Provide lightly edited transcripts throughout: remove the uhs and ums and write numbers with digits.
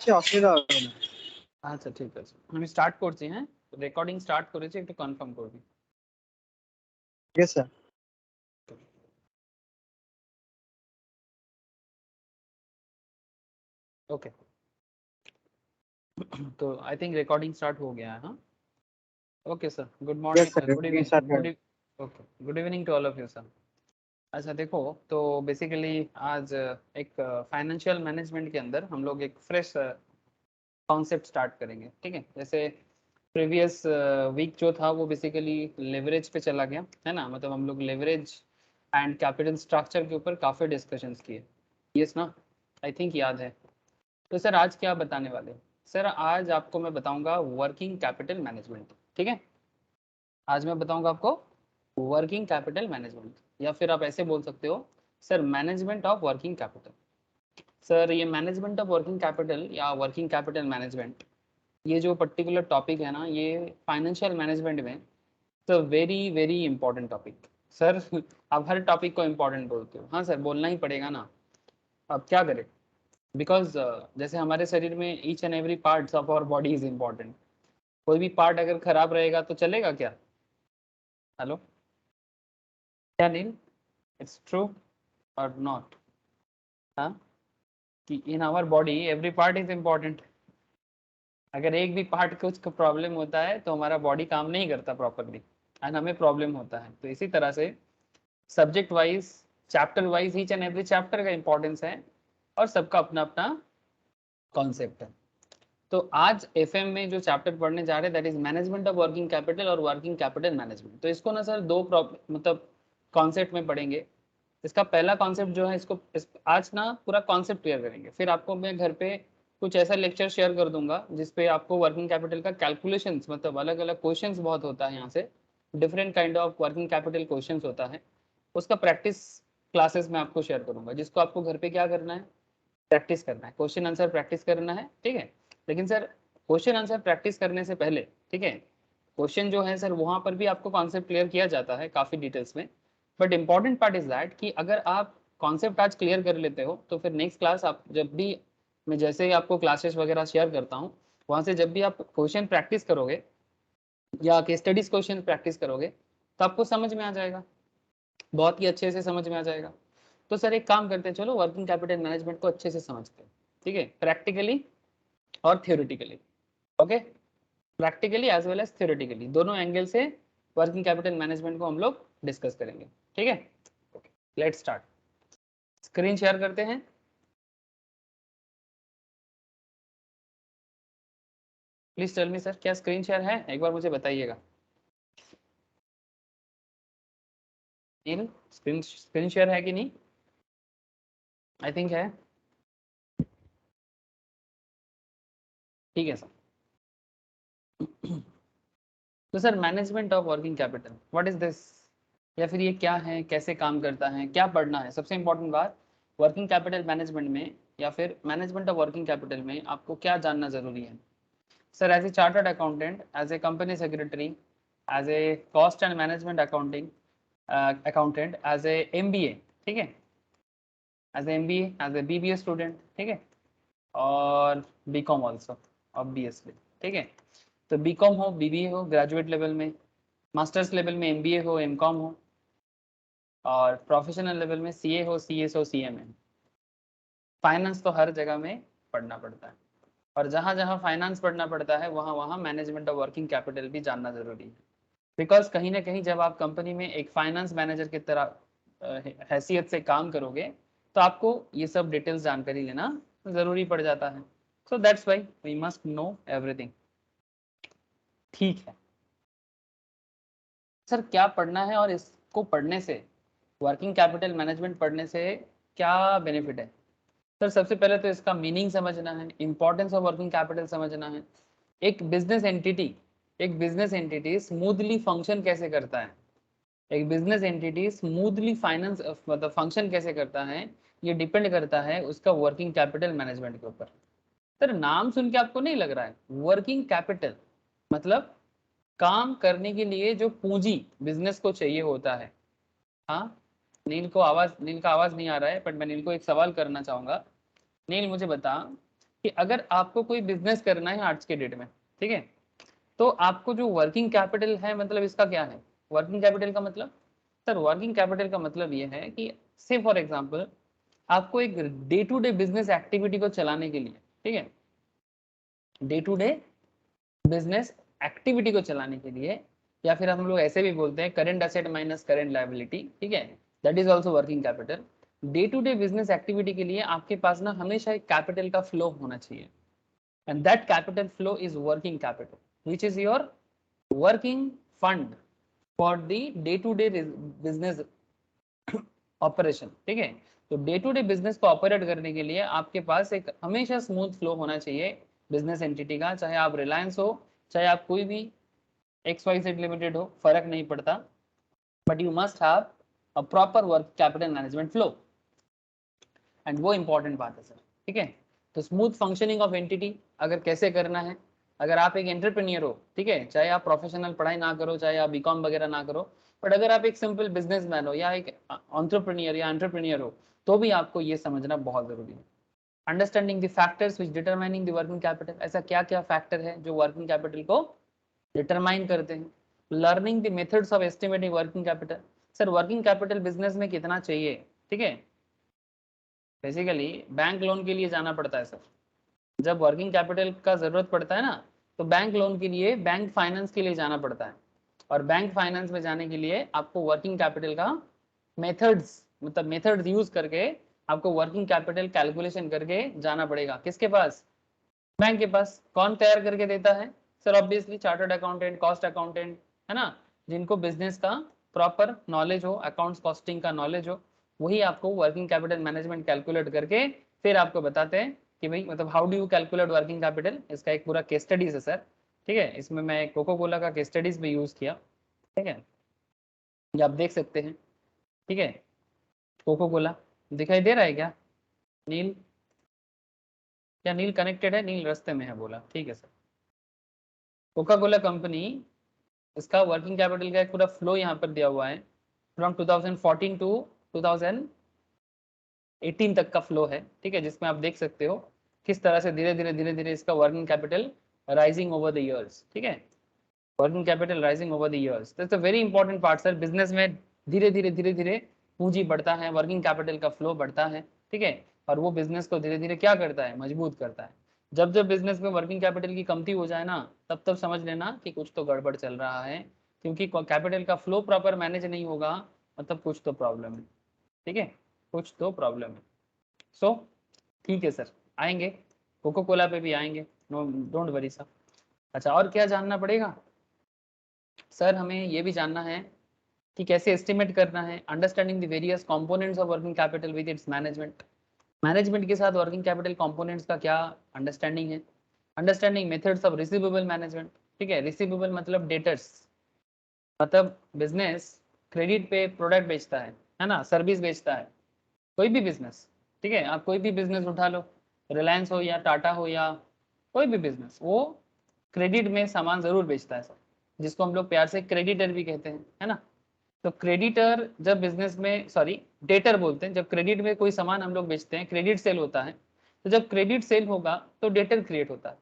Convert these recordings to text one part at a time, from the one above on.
আছে, অসুবিধা হবে না। আচ্ছা ঠিক আছে, আমি স্টার্ট করছি। হ্যাঁ, রেকর্ডিং স্টার্ট করেছি, একটু কনফার্ম করবি। ঠিক আছে স্যার। ओके, तो आई थिंक रिकॉर्डिंग स्टार्ट हो गया है। हाँ, okay sir, good yes morning, sir, good recording start evening, है। Okay, good evening to all of you sir. अच्छा देखो, तो बेसिकली आज एक फाइनेंशियल मैनेजमेंट के अंदर हम लोग एक फ्रेश कॉन्सेप्ट स्टार्ट करेंगे। ठीक है, जैसे प्रीवियस वीक जो था वो बेसिकली लेवरेज पे चला गया है ना, मतलब हम लोग लेवरेज एंड कैपिटल स्ट्रक्चर के ऊपर काफ़ी डिस्कशंस किए। यस ना, आई थिंक याद है। तो सर आज क्या बताने वाले? सर आज आपको मैं बताऊंगा वर्किंग कैपिटल मैनेजमेंट। ठीक है, आज मैं बताऊंगा आपको वर्किंग कैपिटल मैनेजमेंट, या फिर आप ऐसे बोल सकते हो sir management of working capital. Sir ये मैनेजमेंट ऑफ वर्किंग कैपिटल या वर्किंग कैपिटल मैनेजमेंट, ये जो पर्टिकुलर टॉपिक है ना, ये फाइनेंशियल मैनेजमेंट में तो very very important topic. Sir आप हर टॉपिक को इंपॉर्टेंट बोलते हो। हाँ सर, बोलना ही पड़ेगा ना, अब क्या करें, बिकॉज जैसे हमारे शरीर में each and every parts of our body is important. कोई भी पार्ट अगर खराब रहेगा तो चलेगा क्या? हेलो, क्या नील, इट्स ट्रू और नॉट? हाँ, कि in our body every part is important. अगर एक भी पार्ट कुछ प्रॉब्लम होता है तो हमारा बॉडी काम नहीं करता प्रॉपरली एंड हमें प्रॉब्लम होता है। तो इसी तरह से subject wise, chapter wise each and every chapter का इंपॉर्टेंस है और सबका अपना अपना कॉन्सेप्ट है। तो आज एफएम में जो चैप्टर पढ़ने जा रहे हैं that is management of working capital और वर्किंग कैपिटल मैनेजमेंट। तो इसको ना सर दो मतलब कॉन्सेप्ट में पढ़ेंगे। इसका पहला कॉन्सेप्ट जो है, आज ना पूरा कॉन्सेप्ट क्लियर करेंगे, फिर आपको मैं घर पे कुछ ऐसा लेक्चर शेयर कर दूंगा जिसपे आपको वर्किंग कैपिटल का कैलकुलेशंस, मतलब अलग अलग क्वेश्चंस बहुत होता है यहाँ से, different kind of working capital questions होता है, उसका प्रैक्टिस क्लासेस में आपको शेयर करूंगा, जिसको आपको घर पे क्या करना है, प्रैक्टिस करना है, क्वेश्चन आंसर प्रैक्टिस करना है। ठीक है, लेकिन सर क्वेश्चन आंसर प्रैक्टिस करने से पहले, ठीक है, क्वेश्चन जो है सर वहां पर भी आपको कॉन्सेप्ट क्लियर किया जाता है काफी डिटेल्स में, but important part is that कि अगर आप कॉन्सेप्ट आज क्लियर कर लेते हो तो फिर नेक्स्ट क्लास आप जब भी, मैं जैसे ही आपको क्लासेस वगैरह शेयर करता हूँ, वहां से जब भी आप क्वेश्चन प्रैक्टिस करोगे या केस स्टडीज क्वेश्चन प्रैक्टिस करोगे तो आपको समझ में आ जाएगा, बहुत ही अच्छे से समझ में आ जाएगा। तो सर एक काम करते हैं, चलो वर्किंग कैपिटल मैनेजमेंट को अच्छे से समझते हैं। ठीक है, प्रैक्टिकली और theoretically. Okay, practically as well as theoretically, दोनों एंगल से वर्किंग कैपिटल मैनेजमेंट को हम लोग डिस्कस करेंगे। ठीक है, लेट्स स्टार्ट। स्क्रीन शेयर करते हैं। प्लीज टेल मी सर, क्या स्क्रीन शेयर है? एक बार मुझे बताइएगा। नील, स्क्रीन शेयर है कि नहीं? आई थिंक है। ठीक है सर। तो sir management of working capital what is this, या फिर ये क्या है, कैसे काम करता है, क्या पढ़ना है? सबसे इंपॉर्टेंट बात, वर्किंग कैपिटल मैनेजमेंट में या फिर मैनेजमेंट ऑफ वर्किंग कैपिटल में आपको क्या जानना जरूरी है? Sir as a chartered accountant, as a company secretary, as a cost and management accounting accountant, as a MBA, ठीक है, as a MBA, as a BBA student, ठीक है, और बीकॉम ऑल्सो ऑब्वियसली। ठीक है, तो बीकॉम हो, बीबीए हो ग्रेजुएट लेवल में, मास्टर्स लेवल में एमबीए हो, एमकॉम हो, और प्रोफेशनल लेवल में सीए हो, सीएस हो, सीएमए। फाइनेंस तो हर जगह में पढ़ना पड़ता है, और जहाँ जहाँ फाइनेंस पढ़ना पड़ता है वहाँ वहाँ मैनेजमेंट ऑफ वर्किंग कैपिटल भी जानना जरूरी है। बिकॉज कहीं ना कहीं जब आप कंपनी में एक फाइनेंस मैनेजर की तरह हैसियत से काम करोगे तो आपको ये सब डिटेल्स जानकारी लेना जरूरी पड़ जाता है। So that's why we must know everything. ठीक है सर, क्या पढ़ना है और इसको पढ़ने से, वर्किंग कैपिटल मैनेजमेंट पढ़ने से क्या बेनिफिट है? सर सबसे पहले तो इसका मीनिंग समझना है, इंपॉर्टेंस ऑफ वर्किंग कैपिटल समझना है, एक बिजनेस एंटिटी स्मूथली फंक्शन कैसे करता है, एक बिजनेस एंटिटी स्मूथली फाइनेंस मतलब फंक्शन कैसे करता है, ये डिपेंड करता है उसका वर्किंग कैपिटल मैनेजमेंट के ऊपर। सर नाम सुन के आपको नहीं लग रहा है, वर्किंग कैपिटल मतलब काम करने के लिए जो पूंजी बिजनेस को चाहिए होता है। हाँ, नील का आवाज नहीं आ रहा है, बट मैं नील को एक सवाल करना चाहूंगा। नील मुझे बता कि अगर आपको कोई बिजनेस करना है आज के डेट में, ठीक है, तो आपको जो वर्किंग कैपिटल है, मतलब इसका क्या है, वर्किंग कैपिटल का मतलब, सर वर्किंग कैपिटल का मतलब ये है कि से फॉर एग्जांपल आपको एक day to day business activity को चलाने के लिए, ठीक है, day to day business activity को चलाने के लिए, या फिर हम लोग ऐसे भी बोलते हैं current asset minus current liability, ठीक है, that is also working capital. Day to day business activity के लिए आपके पास ना हमेशा एक कैपिटल का फ्लो होना चाहिए, and that capital flow is working capital, which is your working fund for the day to day business operation, ठीक है। तो डे टू डे बिजनेस को ऑपरेट करने के लिए आपके पास एक हमेशा स्मूथ फ्लो होना चाहिए बिजनेस एंटिटी का, चाहे आप रिलायंस हो, चाहे आप कोई भी XYZ लिमिटेड हो, फर्क नहीं पड़ता, but you must have a proper work capital management flow, and वो इंपॉर्टेंट बात है सर, ठीक है। तो स्मूथ फंक्शनिंग ऑफ एंटिटी अगर कैसे करना है, अगर आप एक एंटरप्रेन्योर हो, ठीक है, चाहे आप प्रोफेशनल पढ़ाई ना करो, चाहे आप बीकॉम वगैरह ना करो, बट अगर आप एक सिंपल बिजनेसमैन हो या एक एंटरप्रेन्योर या एंटरप्रेन्योर हो, तो भी आपको ये समझना बहुत जरूरी है। Understanding the factors which determining the working capital, ऐसा क्या क्या फैक्टर है जो वर्किंग कैपिटल को डिटरमाइन करते हैं। Learning the methods of estimating working capital, sir working capital business में कितना चाहिए, ठीक है, बेसिकली बैंक लोन के लिए जाना पड़ता है सर, जब वर्किंग कैपिटल का जरूरत पड़ता है ना, तो बैंक लोन के लिए बैंक फाइनेंस के लिए जाना पड़ता है, और बैंक फाइनेंस में जाने के लिए आपको वर्किंग कैपिटल का मेथड्स, मतलब मेथड्स यूज करके आपको वर्किंग कैपिटल कैलकुलेशन करके जाना पड़ेगा, किसके पास, बैंक के पास। कौन तैयार करके देता है, sir obviously chartered accountant, cost accountant, है ना, जिनको बिजनेस का प्रॉपर नॉलेज हो, अकाउंट्स कॉस्टिंग का नॉलेज हो, वही आपको वर्किंग कैपिटल मैनेजमेंट कैलकुलेट करके फिर आपको बताते हैं कि भाई मतलब how do you calculate working capital. इसका एक पूरा केस स्टडीज है सर, ठीक है, इसमें मैं कोको कोला का केस स्टडीज भी यूज किया, ठीक है, ये आप देख सकते हैं, ठीक है। कोको कोला दिखाई दे रहा है क्या, नील, क्या नील कनेक्टेड है, नील रास्ते में है बोला, ठीक है सर। कोका कोला कंपनी, इसका वर्किंग कैपिटल का एक पूरा फ्लो यहाँ पर दिया हुआ है, फ्रॉम 2014 टू 2018 तक का फ्लो है, ठीक है, जिसमें आप देख सकते हो किस तरह से धीरे धीरे इसका working capital rising over the years, ठीक है, working capital rising over the years, that's a very important part sir. Business में धीरे धीरे पूंजी बढ़ता है, वर्किंग कैपिटल का फ्लो बढ़ता है, ठीक है, और वो बिजनेस को धीरे धीरे क्या करता है, मजबूत करता है। जब जब बिजनेस में वर्किंग कैपिटल की कमती हो जाए ना, तब तब समझ लेना कि कुछ तो गड़बड़ चल रहा है, क्योंकि कैपिटल का फ्लो प्रॉपर मैनेज नहीं होगा, मतलब कुछ तो प्रॉब्लम है, ठीक है, कुछ तो प्रॉब्लम है। सो ठीक है सर, आएंगे कोको कोला पे भी आएंगे, नो डोंट वरी सर। अच्छा, और क्या जानना पड़ेगा सर, हमें ये भी जानना है कि कैसे एस्टिमेट करना है, understanding the various components of working capital with its management, management के साथ वर्किंग कैपिटल कंपोनेंट्स का क्या अंडरस्टैंडिंग है, understanding methods of receivable management, ठीक है, रिसीवेबल मतलब डेटर्स, मतलब बिजनेस क्रेडिट पे प्रोडक्ट बेचता है ना, सर्विस बेचता है, कोई भी बिजनेस, ठीक है, आप कोई भी बिजनेस उठा लो, रिलायंस हो या टाटा हो या कोई भी बिजनेस, वो क्रेडिट में सामान जरूर बेचता है सर, जिसको हम लोग प्यार से क्रेडिटर भी कहते हैं, है ना। तो क्रेडिटर जब बिजनेस में, सॉरी डेटर बोलते हैं, जब क्रेडिट में कोई सामान हम लोग बेचते हैं, क्रेडिट सेल होता है, तो जब क्रेडिट सेल होगा तो डेटर क्रिएट होता है,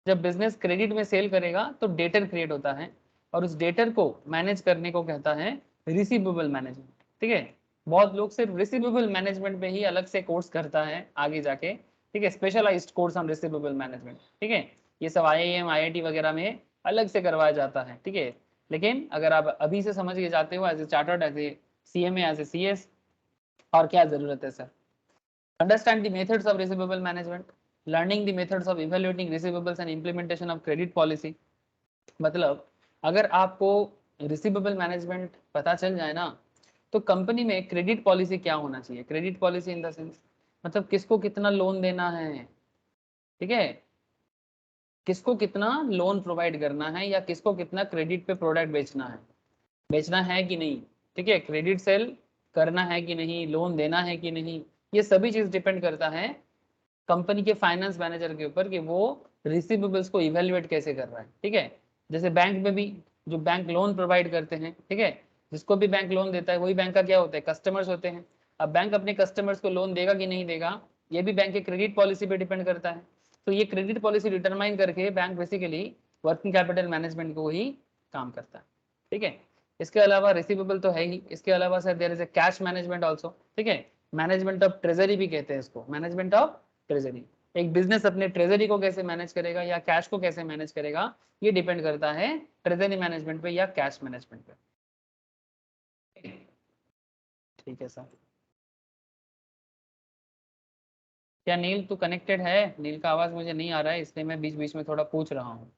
जब बिजनेस क्रेडिट में सेल करेगा तो डेटर क्रिएट होता है, और उस डेटर को मैनेज करने को कहता है रिसीवेबल मैनेजमेंट, ठीक है। बहुत लोग सिर्फ रिसीवेबल मैनेजमेंट में ही अलग से कोर्स करता है आगे जाके, ठीक है, specialised course on receivable management, ठीक है, ये सब IIM IIT वगैरह में अलग से करवाया जाता है, ठीक है। लेकिन अगर आप अभी से समझ के जाते हो as a chartered, as a CMA, as a CS, और क्या जरूरत है sir. Understand the methods of receivable management, learning the methods of evaluating receivables and implementation of credit policy। मतलब अगर आपको रिसीवेबल मैनेजमेंट पता चल जाए ना, तो कंपनी में क्रेडिट पॉलिसी क्या होना चाहिए, credit policy in the sense मतलब किसको कितना लोन देना है, ठीक है, किसको कितना लोन प्रोवाइड करना है, या किसको कितना क्रेडिट पे प्रोडक्ट बेचना है कि नहीं, ठीक है, क्रेडिट सेल करना है कि नहीं, लोन देना है कि नहीं, ये सभी चीज डिपेंड करता है कंपनी के फाइनेंस मैनेजर के ऊपर कि वो रिसीवेबल्स को इवेल्युएट कैसे कर रहा है, ठीक है। जैसे बैंक में भी जो बैंक लोन प्रोवाइड करते हैं, ठीक है, जिसको भी बैंक लोन देता है वही बैंक का क्या होता है, कस्टमर्स होते हैं। अब बैंक अपने कस्टमर्स को लोन देगा कि नहीं देगा, ये भी बैंक के क्रेडिट पॉलिसी पे डिपेंड करता है। तो ये क्रेडिट पॉलिसी डिटरमाइन करके bank basically working capital management को ही काम करता है, ठीक है। इसके अलावा रिसीवेबल तो है ही, इसके अलावा sir there is a cash management also, ठीक है। मैनेजमेंट ऑफ ट्रेजरी भी कहते हैं इसको, मैनेजमेंट ऑफ ट्रेजरी। एक बिजनेस अपने ट्रेजरी को कैसे मैनेज करेगा या कैश को कैसे मैनेज करेगा, ये डिपेंड करता है ट्रेजरी मैनेजमेंट पे या कैश मैनेजमेंट पे, ठीक है सर। क्या नील तू कनेक्टेड है? नील का आवाज मुझे नहीं आ रहा है, इसलिए मैं बीच बीच में थोड़ा पूछ रहा हूँ।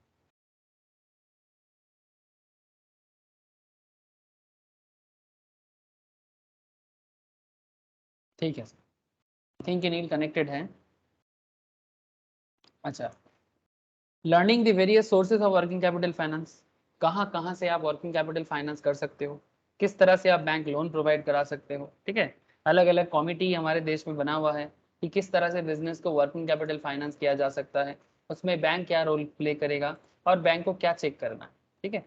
ठीक है सर, थिंक नील कनेक्टेड है। अच्छा, learning the various sources of working capital finance, कहाँ कहाँ से आप वर्किंग कैपिटल फाइनेंस कर सकते हो, किस तरह से आप बैंक लोन प्रोवाइड करा सकते हो, ठीक है। अलग अलग कमिटी हमारे देश में बना हुआ है कि किस तरह से बिजनेस को वर्किंग कैपिटल फाइनेंस किया जा सकता है, उसमें बैंक क्या रोल प्ले करेगा और बैंक को क्या चेक करना है, ठीक है।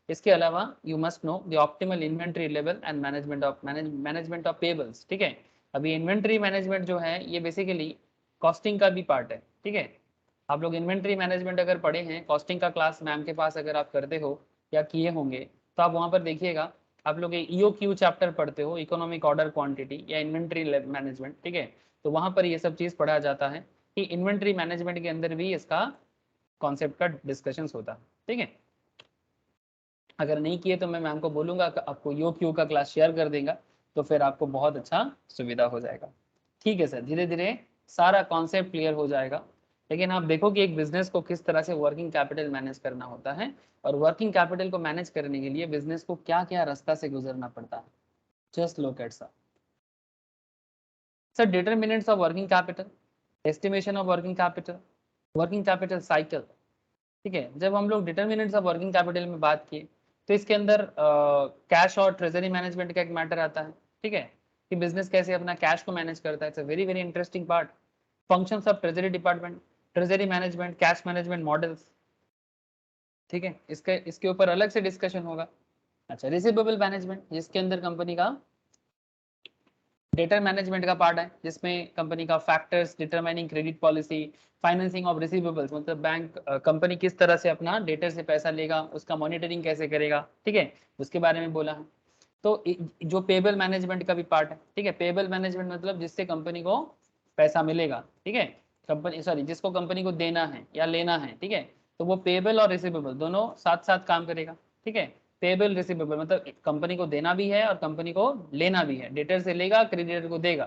इसके अलावा you must know the optimal inventory level and management of payables, ठीक है। अभी इन्वेंट्री मैनेजमेंट जो है ये बेसिकली कॉस्टिंग का भी पार्ट है, ठीक है। आप लोग इन्वेंट्री मैनेजमेंट अगर पढ़े हैं, कॉस्टिंग का क्लास मैम के पास अगर आप करते हो या किए होंगे, तो आप वहाँ पर देखिएगा, आप लोग EOQ चैप्टर पढ़ते हो, इकोनॉमिक ऑर्डर क्वांटिटी या इन्वेंट्री मैनेजमेंट, ठीक है। तो वहाँ पर ये सब चीज़ पढ़ा जाता है कि इन्वेंट्री मैनेजमेंट के अंदर भी इसका कॉन्सेप्ट का डिस्कशन होता है, ठीक है। अगर नहीं किए तो मैं मैम को बोलूँगा आपको EOQ का क्लास शेयर कर देगा, तो फिर आपको बहुत अच्छा सुविधा हो जाएगा, ठीक है सर। धीरे धीरे सारा कॉन्सेप्ट क्लियर हो जाएगा। लेकिन आप देखो कि एक बिजनेस को किस तरह से वर्किंग कैपिटल मैनेज करना होता है, और वर्किंग कैपिटल को मैनेज करने के लिए बिजनेस को क्या क्या रास्ता से गुजरना पड़ता है। Just look at sir determinants of working capital, estimation of working capital cycle, ठीक है। जब हम लोग डिटरमिनेंट्स ऑफ वर्किंग कैपिटल में बात किए, तो इसके अंदर कैश और ट्रेजरी मैनेजमेंट का एक मैटर आता है, ठीक है, कि बिजनेस कैसे अपना कैश को मैनेज करता है। It's a very very interesting part. Functions of treasury department, treasury management, cash management models, ठीक है, इसके ऊपर अलग से डिस्कशन होगा। अच्छा, रिसीवेबल मैनेजमेंट, जिसके अंदर कंपनी का डेटर मैनेजमेंट का पार्ट है, जिसमें कंपनी का factors determining credit policy, financing of receivables, मतलब बैंक कंपनी किस तरह से अपना डेटर से पैसा लेगा, उसका मॉनिटरिंग कैसे करेगा, ठीक है, उसके बारे में बोला है। तो जो पेबल मैनेजमेंट का भी पार्ट है, ठीक है। पेबल मैनेजमेंट मतलब जिससे कंपनी को पैसा मिलेगा, ठीक है, कंपनी सॉरी जिसको कंपनी को देना है या लेना है, ठीक है। तो वो पेबल और रिसीवेबल दोनों साथ साथ काम करेगा, ठीक है। पेबल रिसीवेबल मतलब कंपनी को देना भी है और कंपनी को लेना भी है, डेटर से लेगा क्रेडिटर को देगा।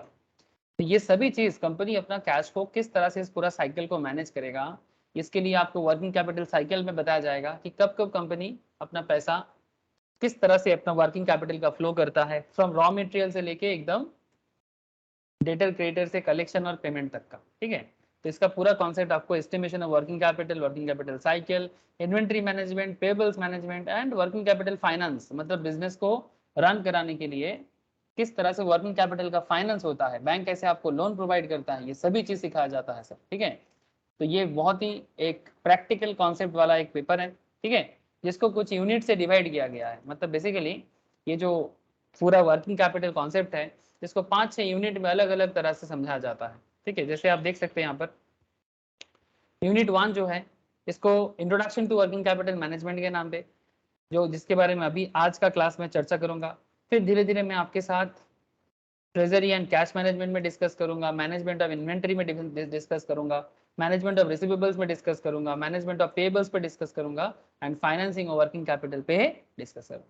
तो ये सभी चीज कंपनी अपना कैश को किस तरह से इस पूरा साइकिल को मैनेज करेगा, इसके लिए आपको वर्किंग कैपिटल साइकिल में बताया जाएगा कि कब कब कंपनी अपना पैसा किस तरह से अपना वर्किंग कैपिटल का फ्लो करता है, फ्रॉम रॉ मटेरियल से लेके एकदम डेटर क्रेडिटर से कलेक्शन और पेमेंट तक का, ठीक है। तो इसका पूरा कॉन्सेप्ट आपको estimation of working capital cycle, inventory management, payables management and working capital finance, मतलब बिजनेस को रन कराने के लिए किस तरह से वर्किंग कैपिटल का फाइनेंस होता है, बैंक कैसे आपको लोन प्रोवाइड करता है, ये सभी चीज सिखाया जाता है सर, ठीक है। तो ये बहुत ही एक प्रैक्टिकल कॉन्सेप्ट वाला एक पेपर है, ठीक है, जिसको कुछ यूनिट से डिवाइड किया गया है। मतलब बेसिकली ये जो पूरा वर्किंग कैपिटल कॉन्सेप्ट है, जिसको 5-6 यूनिट में अलग अलग तरह से समझाया जाता है, ठीक है। जैसे आप देख सकते हैं यहाँ पर यूनिट 1 जो है, इसको introduction to working capital management के नाम पे, जो जिसके बारे में अभी आज का क्लास में चर्चा करूंगा। फिर धीरे धीरे मैं आपके साथ ट्रेजरी एंड कैश मैनेजमेंट में डिस्कस करूंगा, मैनेजमेंट ऑफ इन्वेंट्री में डिस्कस करूंगा, मैनेजमेंट ऑफ रिसीवेबल्स में डिस्कस करूंगा, मैनेजमेंट ऑफ पेबल्स पे डिस्कस करूंगा, and financing of working capital पे डिस्कस करूंगा,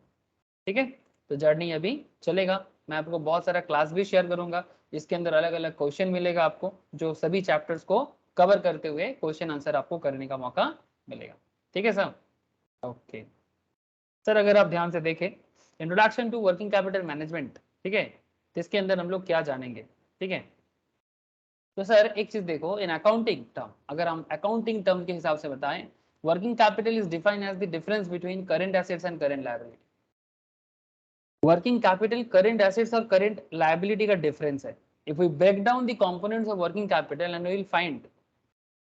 ठीक है। तो जर्नी अभी चलेगा, मैं आपको बहुत सारा क्लास भी शेयर करूंगा, जिसके अंदर अलग अलग क्वेश्चन मिलेगा आपको, जो सभी चैप्टर्स को कवर करते हुए क्वेश्चन आंसर आपको करने का मौका मिलेगा, ठीक है सर। ओके सर, अगर आप ध्यान से देखें introduction to working capital management, ठीक है, तो इसके अंदर हम लोग क्या जानेंगे, ठीक है। तो सर एक चीज देखो, इन अकाउंटिंग टर्म, अगर हम अकाउंटिंग टर्म के हिसाब से बताएं, working capital is defined as the difference between current assets and current liability. Working capital current assets और करंट लायबिलिटी का डिफरेंस है। If we break down the components of working capital and we will find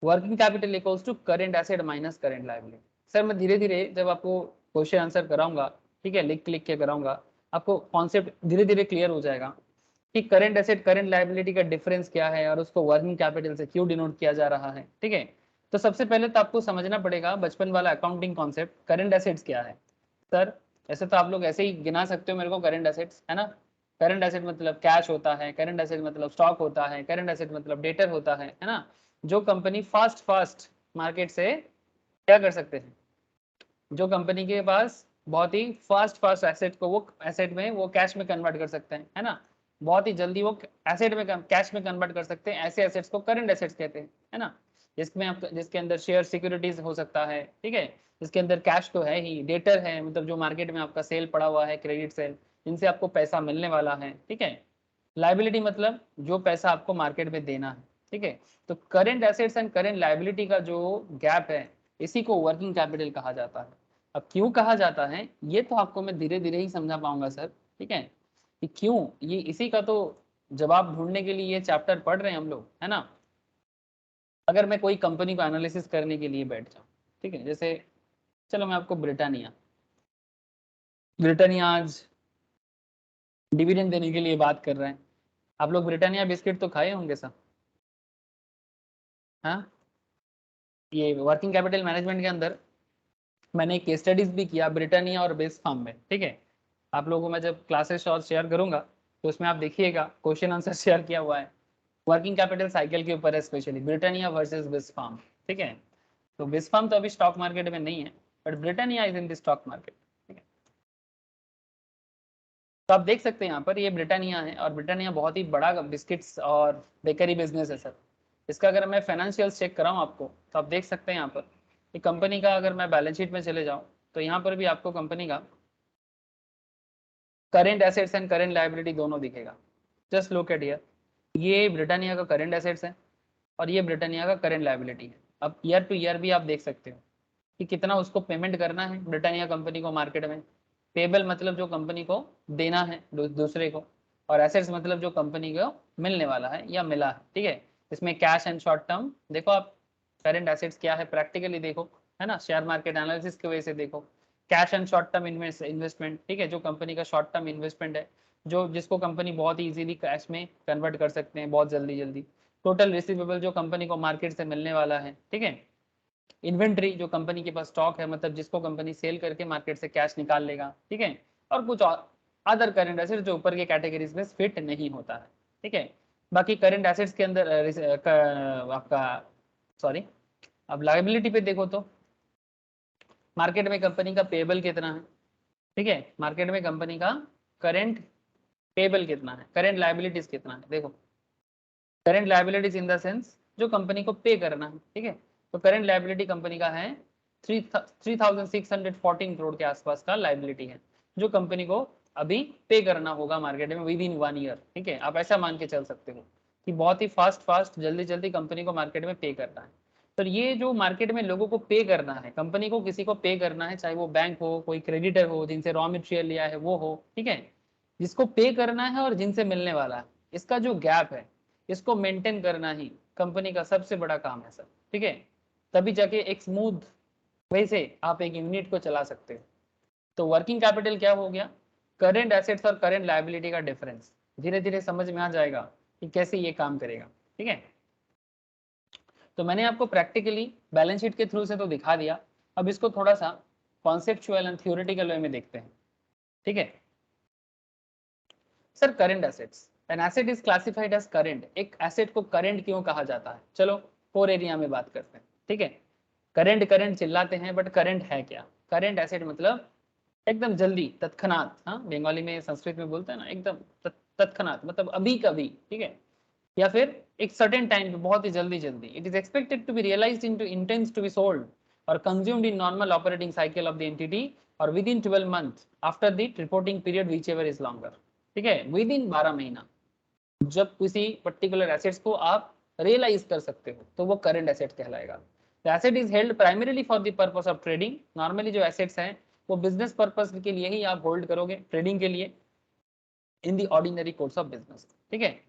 working capital equals to current asset minus current liability. Sir मैं धीरे धीरे जब आपको question answer कराऊंगा, ठीक है, लिख लिख के कराऊंगा, आपको कॉन्सेप्ट धीरे धीरे क्लियर हो जाएगा कि करंट एसेट करंट लायबिलिटी का डिफरेंस क्या है और उसको वर्किंग कैपिटल से क्यों डिनोट किया जा रहा है, ठीक है। तो सबसे पहले तो आपको समझना पड़ेगा बचपन वाला अकाउंटिंग कॉन्सेप्ट, करंट एसेट्स क्या है। सर ऐसे तो आप लोग ऐसे ही गिना सकते हो मेरे को, करंट एसेट्स है ना, करंट एसेट मतलब कैश होता है, करंट एसेट मतलब स्टॉक होता है, करंट एसेट मतलब डेटर होता है ना, जो कंपनी फास्ट फास्ट मार्केट से क्या कर सकते हैं, जो कंपनी के पास बहुत ही फास्ट फास्ट एसेट को वो एसेट में वो कैश में कन्वर्ट कर सकते हैं, है ना, बहुत ही जल्दी वो एसेट में कैश में कन्वर्ट कर सकते हैं, ऐसे एसेट्स को करंट एसेट्स कहते हैं, है ना। जिसमें आप जिसके अंदर शेयर सिक्योरिटीज हो सकता है, ठीक है, जिसके अंदर कैश तो है ही, डेटर है मतलब जो मार्केट में आपका सेल पड़ा हुआ है, क्रेडिट सेल, जिनसे आपको पैसा मिलने वाला है, ठीक है। लाइबिलिटी मतलब जो पैसा आपको मार्केट में देना है, ठीक है। तो current assets and current liability का जो गैप है, इसी को वर्किंग कैपिटल कहा जाता है। अब क्यों कहा जाता है ये तो आपको मैं धीरे धीरे ही समझा पाऊंगा सर, ठीक है, कि क्यों, ये इसी का तो जवाब ढूंढने के लिए ये चैप्टर पढ़ रहे हैं हम लोग, है ना। अगर मैं कोई कंपनी को एनालिसिस करने के लिए बैठ जाऊं, ठीक है, जैसे चलो मैं आपको ब्रिटानिया ब्रिटानिया आज डिविडेंड देने के लिए बात कर रहे हैं। आप लोग ब्रिटानिया बिस्किट तो खाए होंगे सब, हाँ। ये वर्किंग कैपिटल मैनेजमेंट के अंदर मैंने एक केस स्टडीज भी किया ब्रिटानिया और बेस फार्म में, ठीक है। आप लोगों को मैं जब क्लासेस और शेयर करूंगा तो उसमें आप देखिएगा क्वेश्चन आंसर शेयर किया हुआ है वर्किंग कैपिटल साइकिल के ऊपर है, specially Britannia versus base farm, ठीक है। तो बेस फार्म तो अभी स्टॉक मार्केट में नहीं है, but Britannia is in the stock market, ठीक है। तो आप देख सकते हैं यहाँ पर ये ब्रिटानिया है, और ब्रिटानिया बहुत ही बड़ा बिस्किट्स और बेकरी बिजनेस है सर। इसका अगर मैं फाइनेंशियल चेक कराऊँ आपको तो आप देख सकते हैं यहाँ पर कि कंपनी का, अगर मैं बैलेंस शीट में चले जाऊँ तो यहाँ पर भी आपको कंपनी का current assets and current liability दोनों दिखेगा। जस्ट लुक एट हियर, ये ब्रिटानिया का करेंट एसेट्स है और ये ब्रिटानिया का करेंट लायबिलिटी है। अब ईयर टू ईयर भी आप देख सकते हो कि कितना उसको पेमेंट करना है ब्रिटानिया कंपनी को मार्केट में। पेबल मतलब जो कंपनी को देना है दूसरे को, और एसेट्स मतलब जो कंपनी को मिलने वाला है या मिला है, ठीक है। इसमें कैश एंड शॉर्ट टर्म देखो आप, करेंट एसेट्स क्या है प्रैक्टिकली देखो, है ना, शेयर मार्केट एनालिसिस की वजह से देखो, cash and short term investment, ठीक है, जो कंपनी का शॉर्ट टर्म इन्वेस्टमेंट है, जो जिसको कंपनी बहुत ही इजीली कैश में कन्वर्ट कर सकते हैं बहुत जल्दी जल्दी। टोटल रिसीवेबल जो कंपनी को मार्केट से मिलने वाला है, ठीक है। इन्वेंट्री जो कंपनी के पास स्टॉक है, मतलब जिसको कंपनी सेल करके मार्केट से कैश निकाल लेगा, ठीक है। और कुछ और अदर करंट एसेट्स जो ऊपर के कैटेगरीज में फिट नहीं होता है, ठीक है। बाकी करंट एसेट्स के अंदर आपका सॉरी, अब लायबिलिटी पे देखो तो मार्केट में कंपनी का पेबल कितना है, ठीक है, मार्केट में कंपनी का करेंट पेबल कितना है, करेंट लायबिलिटीज कितना है, देखो current liabilities in the sense जो कंपनी को पे करना है, ठीक है। तो करेंट लायबिलिटी कंपनी का है 3614 करोड़ के आसपास का लायबिलिटी है, जो कंपनी को अभी पे करना होगा मार्केट में विद इन 1 ईयर, ठीक है। आप ऐसा मान के चल सकते हो कि बहुत ही फास्ट फास्ट जल्दी जल्दी कंपनी को मार्केट में पे करना है। तो ये जो मार्केट में लोगों को पे करना है, कंपनी को किसी को पे करना है, चाहे वो बैंक हो, कोई क्रेडिटर हो जिनसे रॉ मटेरियल लिया है वो हो, ठीक है, जिसको पे करना है और जिनसे मिलने वाला है, इसका जो गैप है इसको मेंटेन करना ही कंपनी का सबसे बड़ा काम है सर, ठीक है। तभी जाके एक स्मूथ वे से आप एक यूनिट को चला सकते हो। तो वर्किंग कैपिटल क्या हो गया, करेंट एसेट्स और करेंट लायबिलिटी का डिफरेंस। धीरे धीरे समझ में आ जाएगा कि कैसे ये काम करेगा, ठीक है। तो मैंने आपको प्रैक्टिकली बैलेंस शीट के थ्रू से तो दिखा दिया, अब इसको थोड़ा सा कॉन्सेप्चुअल एंड थ्योरेटिकल वे में देखते हैं, ठीक है। Sir current assets, an asset is classified as current, एक एसेट को करंट क्यों कहा जाता है, चलो कोर एरिया में बात करते हैं, ठीक है। करंट करंट चिल्लाते हैं बट करंट है क्या, करंट एसेट मतलब एकदम जल्दी तत्क्षणात, हाँ बंगाली में संस्कृत में बोलते हैं ना एकदम तत्क्षणात, मतलब अभी कभी, ठीक है, या फिर एक सर्टेन टाइम पे बहुत ही जल्दी जल्दी। It is expected to be realised into intense to be sold और consumed in normal operating cycle of the entity और within 12 month after the reporting period whichever is longer, ठीक है, within 12 महीना जब किसी particular assets को आप realise कर सकते हो तो वो करंट एसेट कहलाएगा। The asset is held primarily for the purpose of trading, normally जो एसेट्स हैं वो बिजनेस पर्पस के लिए ही आप होल्ड करोगे, ट्रेडिंग के लिए, in the ordinary course of business, ठीक है।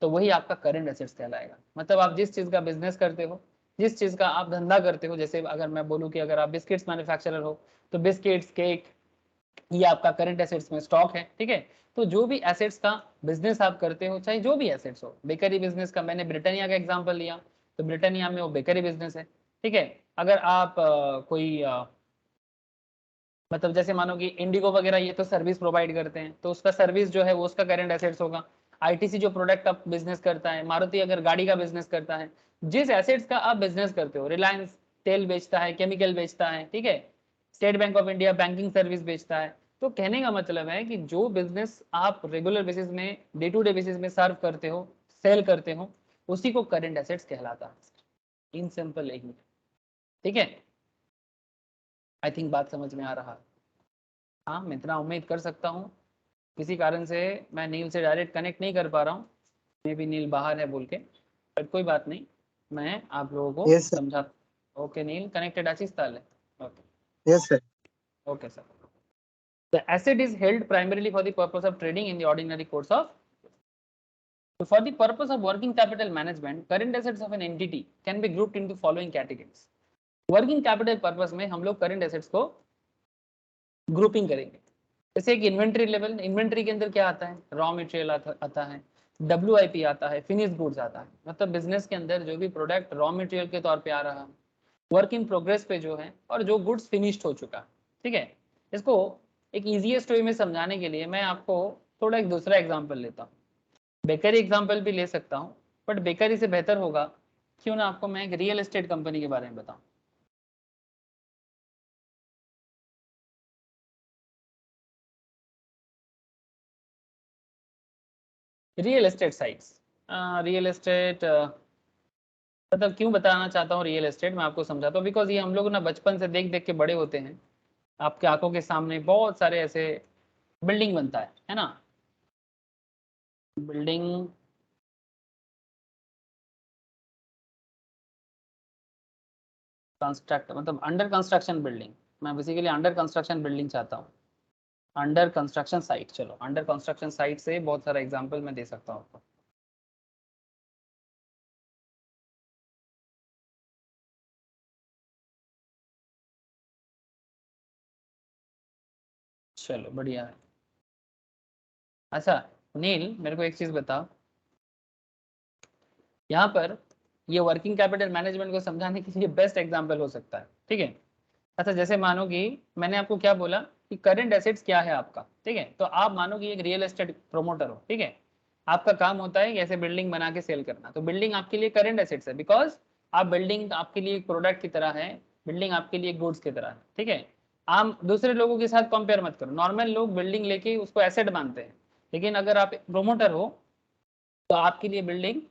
तो वही आपका करंट एसेट्स कहलाएगा। मतलब आप जिस चीज का बिजनेस करते हो, जिस चीज का आप धंधा करते हो, जैसे अगर मैं बोलूँ कि अगर आप बिस्किट्स मैन्युफैक्चरर हो तो बिस्किट्स केक ये आपका करंट एसेट्स में स्टॉक है, ठीक है। तो जो भी एसेट्स का बिजनेस आप करते हो, चाहे जो भी एसेट्स हो, बेकरी बिजनेस का मैंने ब्रिटानिया का एग्जांपल लिया, तो ब्रिटानिया में वो बेकरी बिजनेस है, ठीक है। अगर आप कोई मतलब जैसे मानो कि इंडिगो वगैरह ये तो सर्विस प्रोवाइड करते हैं, तो उसका सर्विस जो है वो उसका करंट एसेट्स होगा। आईटीसी जो प्रोडक्ट का बिजनेस करता है, मारुति अगर गाड़ी का बिजनेस करता है, जिस एसेट्स का आप बिजनेस करते हो, रिलायंस तेल बेचता है, केमिकल बेचता है, ठीक है, state bank of India banking service बेचता है। तो कहने का मतलब है कि जो बिजनेस आप रेगुलर बेसिस में, डे टू डे बेसिस में सर्व करते हो, सेल करते हो, उसी को करंट एसेट्स कहलाता है। इन सिंपल यही, ठीक है। आई थिंक बात समझ में आ रहा है। हाँ, मैं इतना उम्मीद कर सकता हूँ। किसी कारण से मैं नील से डायरेक्ट कनेक्ट नहीं कर पा रहा हूँ, मे भी नील बाहर है बोल के, बट कोई बात नहीं, मैं आप लोगों को Yes, sir. समझा। ओके नील, कनेक्टेड आशीष ताले। Okay, Yes, sir. Okay sir. The asset is held primarily for the purpose of trading in the ordinary course of. So for the purpose of working capital management, current assets of an entity can be grouped into following categories. Working capital purpose में हम लोग current assets को grouping करेंगे। जैसे एक inventory level, inventory के अंदर क्या आता है, रॉ मटेरियल आता है, WIP आता है, फिनिश गुड्स आता है, मतलब बिजनेस के अंदर जो भी प्रोडक्ट रॉ मटेरियल के तौर पे आ रहा है, वर्क इन प्रोग्रेस पे जो है, और जो गुड्स फिनिश्ड हो चुका है, ठीक है। इसको एक इजीएस्ट वे में समझाने के लिए मैं आपको थोड़ा एक दूसरा एग्जांपल लेता हूँ। बेकरी एग्जांपल भी ले सकता हूँ, बट बेकरी से बेहतर होगा क्यों ना आपको मैं एक रियल एस्टेट कंपनी के बारे में बताऊँ। Real estate sites, real estate मतलब क्यों बताना चाहता हूँ रियल एस्टेट, मैं आपको समझाता हूँ। बिकॉज ये हम लोग ना बचपन से देख देख के बड़े होते हैं, आपके आंखों के सामने बहुत सारे ऐसे बिल्डिंग बनता है ना, बिल्डिंग कंस्ट्रक्ट, मतलब अंडर कंस्ट्रक्शन बिल्डिंग। मैं बेसिकली अंडर कंस्ट्रक्शन बिल्डिंग चाहता हूँ, अंडर कंस्ट्रक्शन साइट। चलो, अंडर कंस्ट्रक्शन साइट से बहुत सारा एग्जाम्पल मैं दे सकता हूँ आपको। चलो बढ़िया है। अच्छा नील, मेरे को एक चीज बताओ, यहाँ पर ये वर्किंग कैपिटल मैनेजमेंट को समझाने के लिए बेस्ट एग्जांपल हो सकता है, ठीक है। अच्छा जैसे मानो कि मैंने आपको क्या बोला कि करंट एसेट्स क्या है आपका, ठीक है। तो आप मानो कि एक रियल एस्टेट प्रोमोटर हो, ठीक है। आपका काम होता है ऐसे बिल्डिंग बना के सेल करना, तो बिल्डिंग आपके लिए करंट एसेट्स है, बिकॉज आप बिल्डिंग आपके लिए एक प्रोडक्ट की तरह है, बिल्डिंग आपके लिए गुड्स की तरह है, ठीक है। आप दूसरे लोगों के साथ कंपेयर मत करो, नॉर्मल लोग बिल्डिंग लेके उसको एसेट मानते हैं, लेकिन अगर आप प्रोमोटर हो तो आपके लिए बिल्डिंग,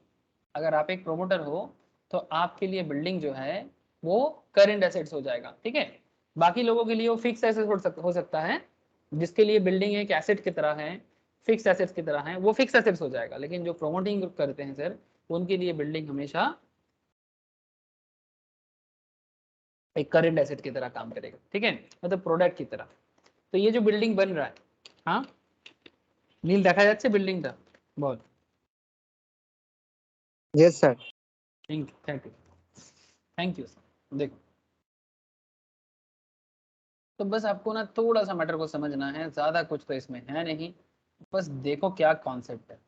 अगर आप एक प्रोमोटर हो तो आपके लिए बिल्डिंग जो है वो करंट एसेट्स हो जाएगा, ठीक है। बाकी लोगों के लिए वो फिक्स एसेट हो सकता है, जिसके लिए बिल्डिंग एक एसेट की तरह है, फिक्स एसेट्स की तरह है, वो फिक्स एसेट्स हो जाएगा। लेकिन जो प्रोमोटिंग करते हैं सर, उनके लिए बिल्डिंग हमेशा एक करंट एसेट की तरह काम करेगा, ठीक है, मतलब प्रोडक्ट की तरह। तो ये जो बिल्डिंग बन रहा है, हाँ नील দেখা যাচ্ছে बिल्डिंगটা বল। Yes, sir. Thank you, thank you sir. देखो, तो बस आपको ना थोड़ा सा मैटर को समझना है, ज्यादा कुछ तो इसमें है नहीं, बस देखो क्या कॉन्सेप्ट है।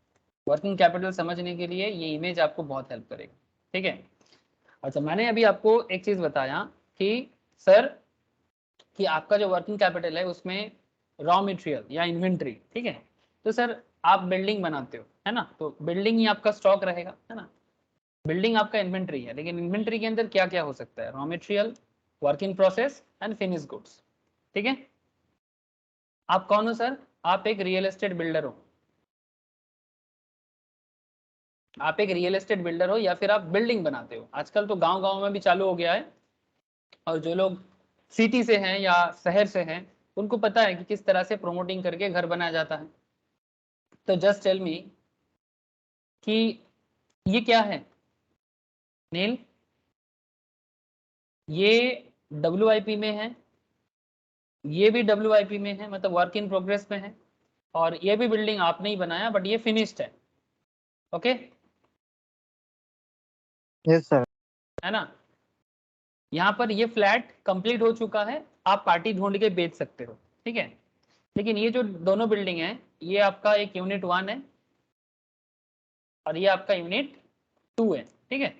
वर्किंग कैपिटल समझने के लिए ये इमेज आपको बहुत हेल्प करेगी, ठीक है। अच्छा मैंने अभी आपको एक चीज बताया कि सर, कि आपका जो वर्किंग कैपिटल है उसमें रॉ मटेरियल या इन्वेंट्री, ठीक है। तो सर आप बिल्डिंग बनाते हो, है ना, तो बिल्डिंग ही आपका स्टॉक रहेगा, है ना, बिल्डिंग आपका इन्वेंट्री है। लेकिन इन्वेंट्री के अंदर क्या क्या हो सकता है, raw material, work in process and finish goods, ठीक है। आप कौन हो सर, आप एक रियल एस्टेट बिल्डर हो, आप एक रियल एस्टेट बिल्डर हो या फिर आप बिल्डिंग बनाते हो। आजकल तो गांव गांव में भी चालू हो गया है, और जो लोग सिटी से हैं या शहर से हैं उनको पता है कि किस तरह से प्रमोटिंग करके घर बनाया जाता है। तो जस्ट टेल मी कि ये क्या है नील, ये WIP में है, ये भी WIP में है, मतलब वर्क इन प्रोग्रेस में है, और ये भी बिल्डिंग आपने ही बनाया बट ये फिनिश्ड है, ओके, Yes, sir. है ना। यहाँ पर ये फ्लैट कंप्लीट हो चुका है, आप पार्टी ढूंढ के बेच सकते हो, ठीक है। लेकिन ये जो दोनों बिल्डिंग है, ये आपका एक यूनिट 1 है और ये आपका यूनिट 2 है, ठीक है।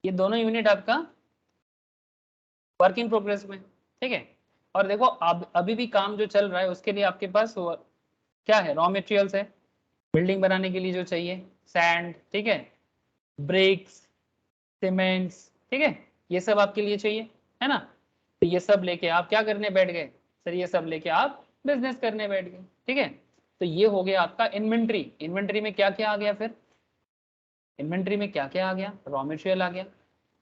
ये दोनों यूनिट आपका वर्क इन प्रोग्रेस में, ठीक है। और देखो अब अभी भी काम जो चल रहा है उसके लिए आपके पास क्या है, रॉ मटेरियल्स है बिल्डिंग बनाने के लिए जो चाहिए, सैंड, ठीक है, ब्रिक्स, सीमेंट्स, ठीक है, ये सब आपके लिए चाहिए, है ना। तो ये सब लेके आप क्या करने बैठ गए सर, ये सब लेके आप बिजनेस करने बैठ गए, ठीक है। तो ये हो गया आपका इन्वेंट्री। इन्वेंट्री में क्या क्या आ गया फिर, इन्वेंट्री में क्या क्या आ गया, रॉ मटेरियल आ गया,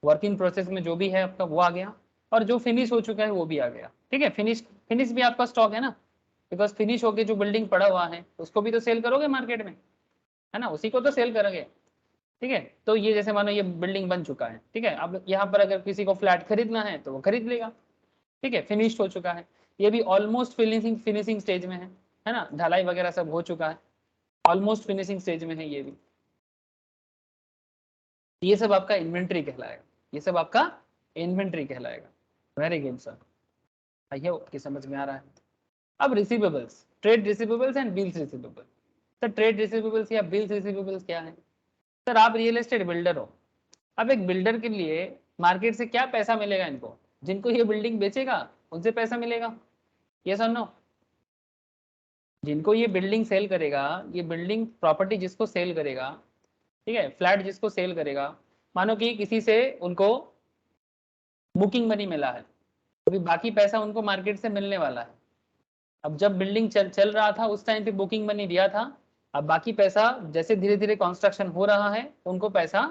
वर्क इन प्रोसेस में जो भी है आपका वो आ गया, और जो फिनिश हो चुका है वो भी आ गया, ठीक है। फिनिश फिनिश भी आपका स्टॉक है ना, बिकॉज फिनिश होके जो बिल्डिंग पड़ा हुआ है उसको भी तो सेल करोगे मार्केट में, है ना, उसी को तो सेल करोगे, ठीक है। तो ये जैसे मानो ये बिल्डिंग बन चुका है, ठीक है, अब यहाँ पर अगर किसी को फ्लैट खरीदना है तो वो खरीद लेगा, ठीक है, फिनिश्ड हो चुका है। ये भी ऑलमोस्ट फिनिशिंग फिनिशिंग स्टेज में है ना, ढलाई वगैरह सब हो चुका है, ऑलमोस्ट फिनिशिंग स्टेज में है ये भी। ये सब आपका इन्वेंट्री कहलाएगा, ये सब आपका इन्वेंट्री कहलाएगा। वेरी गुड सर, आइए आपकी समझ में आ रहा है। अब receivables, trade receivables and bills receivables. Sir trade receivables या बिल्स रिसीवेबल्स क्या है। सर आप रियल एस्टेट बिल्डर हो, अब एक बिल्डर के लिए मार्केट से क्या पैसा मिलेगा इनको, जिनको ये बिल्डिंग बेचेगा उनसे पैसा मिलेगा, यस और नो। जिनको ये बिल्डिंग सेल करेगा, ये बिल्डिंग प्रॉपर्टी जिसको सेल करेगा, ठीक है, फ्लैट जिसको सेल करेगा, मानो कि किसी से उनको बुकिंग मनी मिला है, अभी बाकी पैसा उनको मार्केट से मिलने वाला है। अब जब बिल्डिंग चल रहा था उस टाइम पे बुकिंग मनी दिया था, अब बाकी पैसा जैसे धीरे धीरे कंस्ट्रक्शन हो रहा है उनको पैसा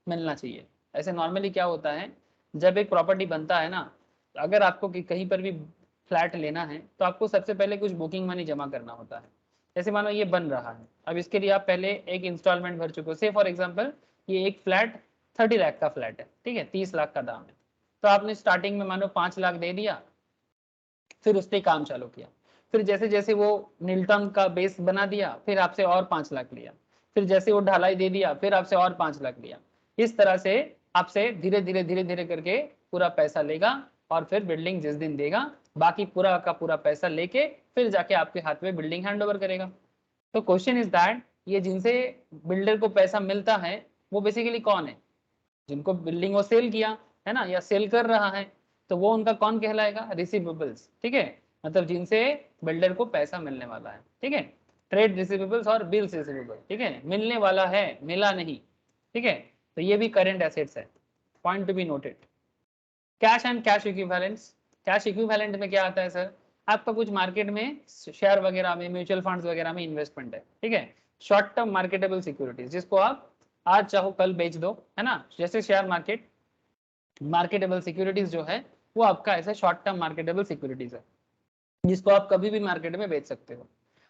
मिलना चाहिए। ऐसे नॉर्मली क्या होता है, जब एक प्रॉपर्टी बनता है ना, अगर आपको कहीं पर भी फ्लैट लेना है तो आपको सबसे पहले कुछ बुकिंग मनी जमा करना होता है। जैसे मानो ये बन रहा है, अब इसके लिए आप पहले एक इंस्टॉलमेंट भर चुके हो, से फॉर एग्जाम्पल ये एक फ्लैट 30 लाख का फ्लैट है, ठीक है, 30 लाख का दाम है, तो आपने स्टार्टिंग में मानो 5 लाख दे दिया, फिर उस पर काम चालू किया, फिर जैसे जैसे वो न्यूटन का बेस बना दिया फिर आपसे और 5 लाख लिया, फिर जैसे वो ढलाई दे दिया फिर आपसे और 5 लाख लिया, इस तरह से आपसे धीरे धीरे करके पूरा पैसा लेगा, और फिर बिल्डिंग जिस दिन देगा बाकी पूरा का पूरा पैसा लेके फिर जाके आपके हाथ में बिल्डिंग हैंड ओवर करेगा। तो क्वेश्चन इज दैट ये जिनसे बिल्डर को पैसा मिलता है वो बेसिकली कौन है, जिनको बिल्डिंग वो सेल किया है ना, या सेल कर रहा है, तो वो उनका कौन कहलाएगा, रिसीवेबल्स, ठीक है, मतलब जिनसे बिल्डर को पैसा मिलने वाला है, ठीक है। ट्रेड रिसीवेबल्स और बिल्स रिसीवेबल, ठीक है, मिलने वाला है, मिला नहीं, ठीक है। तो ये भी करेंट एसेट्स है, point to be noted. Cash and cash equivalents, cash equivalent में क्या आता है सर, आपका कुछ मार्केट में शेयर वगैरह में, म्यूचुअल फंड्स वगैरह में इन्वेस्टमेंट है, ठीक है, शॉर्ट टर्म मार्केटेबल सिक्योरिटीज, जिसको आप आज चाहो कल बेच दो, है ना, जैसे शेयर मार्केट, मार्केटेबल सिक्योरिटीज जो है वो आपका ऐसा शॉर्ट टर्म मार्केटेबल सिक्योरिटीज है जिसको आप कभी भी मार्केट में बेच सकते हो।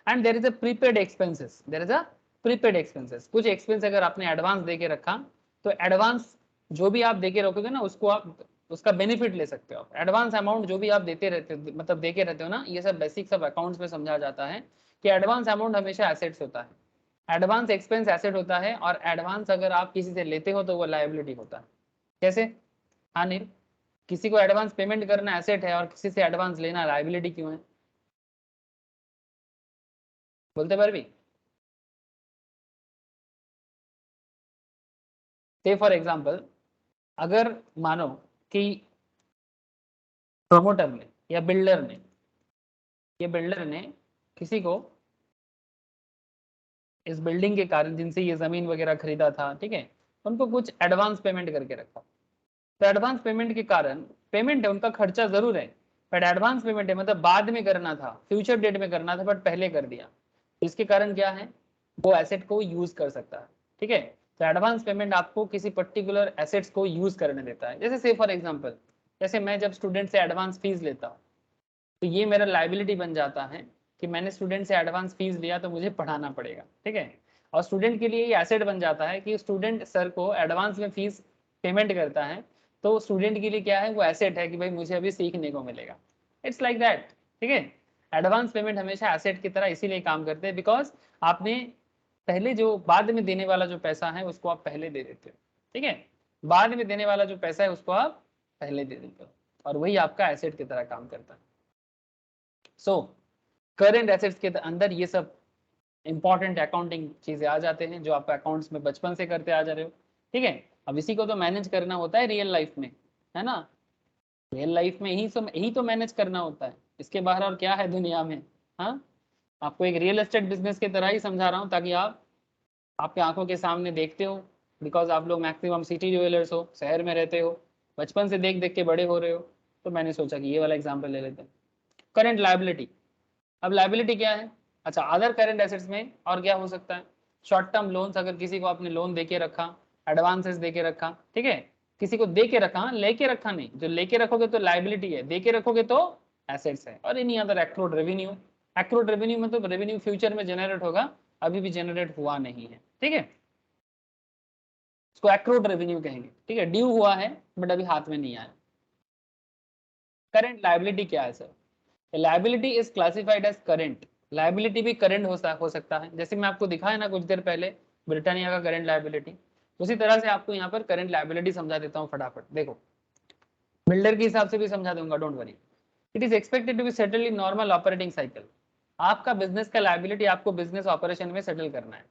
And there is a prepaid expenses, there is a prepaid expenses, कुछ एक्सपेंस अगर आपने एडवांस देके रखा तो एडवांस जो भी आप देके रखोगे ना उसको आप उसका बेनिफिट ले सकते हो। एडवांस अमाउंट जो भी आप देते रहते हो, मतलब देके रहते हो ना, ये सब बेसिक सब अकाउंट्स में समझा जाता है कि एडवांस अमाउंट हमेशा एसेट्स होता है, एडवांस एक्सपेंस एसेट होता है, और एडवांस अगर आप किसी से लेते हो तो वो लायबिलिटी होता है। कैसे, हाँ नील, किसी को एडवांस पेमेंट करना एसेट है और किसी से एडवांस लेना लायबिलिटी क्यों है, बोलते पर भी। से फॉर एग्जांपल अगर मानो कि प्रमोटर ने या बिल्डर ने, ये बिल्डर ने किसी को इस बिल्डिंग के कारण जिनसे ये जमीन वगैरह खरीदा था, ठीक है, उनको कुछ एडवांस पेमेंट करके रखा, तो एडवांस पेमेंट के कारण, पेमेंट है उनका खर्चा जरूर है, बट एडवांस पेमेंट है मतलब बाद में करना था, फ्यूचर डेट में करना था बट पहले कर दिया, तो इसके कारण क्या है, वो एसेट को यूज कर सकता है, ठीक है। तो एडवांस पेमेंट आपको किसी पर्टिकुलर एसेट्स को यूज करने देता है। जैसे से फॉर एग्जांपल, जैसे मैं जब स्टूडेंट से एडवांस फीस लेता हूँ तो ये मेरा लाइबिलिटी बन जाता है कि मैंने स्टूडेंट से एडवांस फीस लिया तो मुझे पढ़ाना पड़ेगा, ठीक है। और स्टूडेंट के लिए ये एसेट बन जाता है कि स्टूडेंट सर को एडवांस में फीस पेमेंट करता है, तो स्टूडेंट के लिए क्या है, वो एसेट है कि भाई मुझे अभी सीखने को मिलेगा। इट्स लाइक दैट, ठीक है। एडवांस पेमेंट हमेशा एसेट की तरह इसीलिए काम करते हैं बिकॉज आपने पहले जो बाद में देने वाला जो पैसा है उसको आप पहले दे देते हो, ठीक है, बाद में देने वाला जो पैसा है उसको आप पहले दे देते हो, और वही आपका एसेट की तरह काम करता है। सो करेंट एसेट्स के अंदर ये सब इंपॉर्टेंट अकाउंटिंग चीजें आ जाते हैं जो आप अकाउंट्स में बचपन से करते आ जा रहे हो, ठीक है। अब इसी को तो मैनेज करना होता है रियल लाइफ में, है ना। रियल लाइफ में यही तो मैनेज करना होता है, इसके बाहर और क्या है दुनिया में। हाँ, आपको एक रियल एस्टेट बिजनेस की तरह ही समझा रहा हूँ ताकि आप आपके आंखों के सामने देखते हो, बिकॉज आप लोग मैक्सिमम सिटी ज्वेलर्स हो, शहर में रहते हो, बचपन से देख देख के बड़े हो रहे हो, तो मैंने सोचा कि ये वाला एग्जाम्पल ले लेते हैं। करंट लायबिलिटी, अब लायबिलिटी क्या है? अच्छा, अदर करंट एसेट्स में और क्या हो सकता है? शॉर्ट टर्म लोन्स, अगर किसी को आपने लोन दे के रखा, एडवांसेस दे के रखा, ठीक है, किसी को दे के रखा, लेके रखा नहीं, जो लेके रखोगे तो लायबिलिटी है, दे के रखोगे तो एसेट्स है। और any other accrued revenue, accrued revenue मतलब रेवेन्यू फ्यूचर में जनरेट होगा, अभी भी जनरेट हुआ नहीं है, ठीक है, इसको एक्रूड रेवेन्यू कहेंगे, ठीक है, ड्यू हुआ है बट अभी हाथ में नहीं आया। करंट लायबिलिटी क्या है sir? Liability is classified as current, liability भी करंट हो सकता है, जैसे मैं आपको दिखाया ना कुछ देर पहले ब्रिटानिया का करंट लायबिलिटी, उसी तरह से आपको यहाँ पर करंट लायबिलिटी समझा देता हूँ फटाफट। देखो, बिल्डर के हिसाब से भी समझा दूंगा, don't worry. It is expected to be settled in normal operating cycle, आपका बिजनेस का लायबिलिटी आपको बिजनेस ऑपरेशन में सेटल करना है,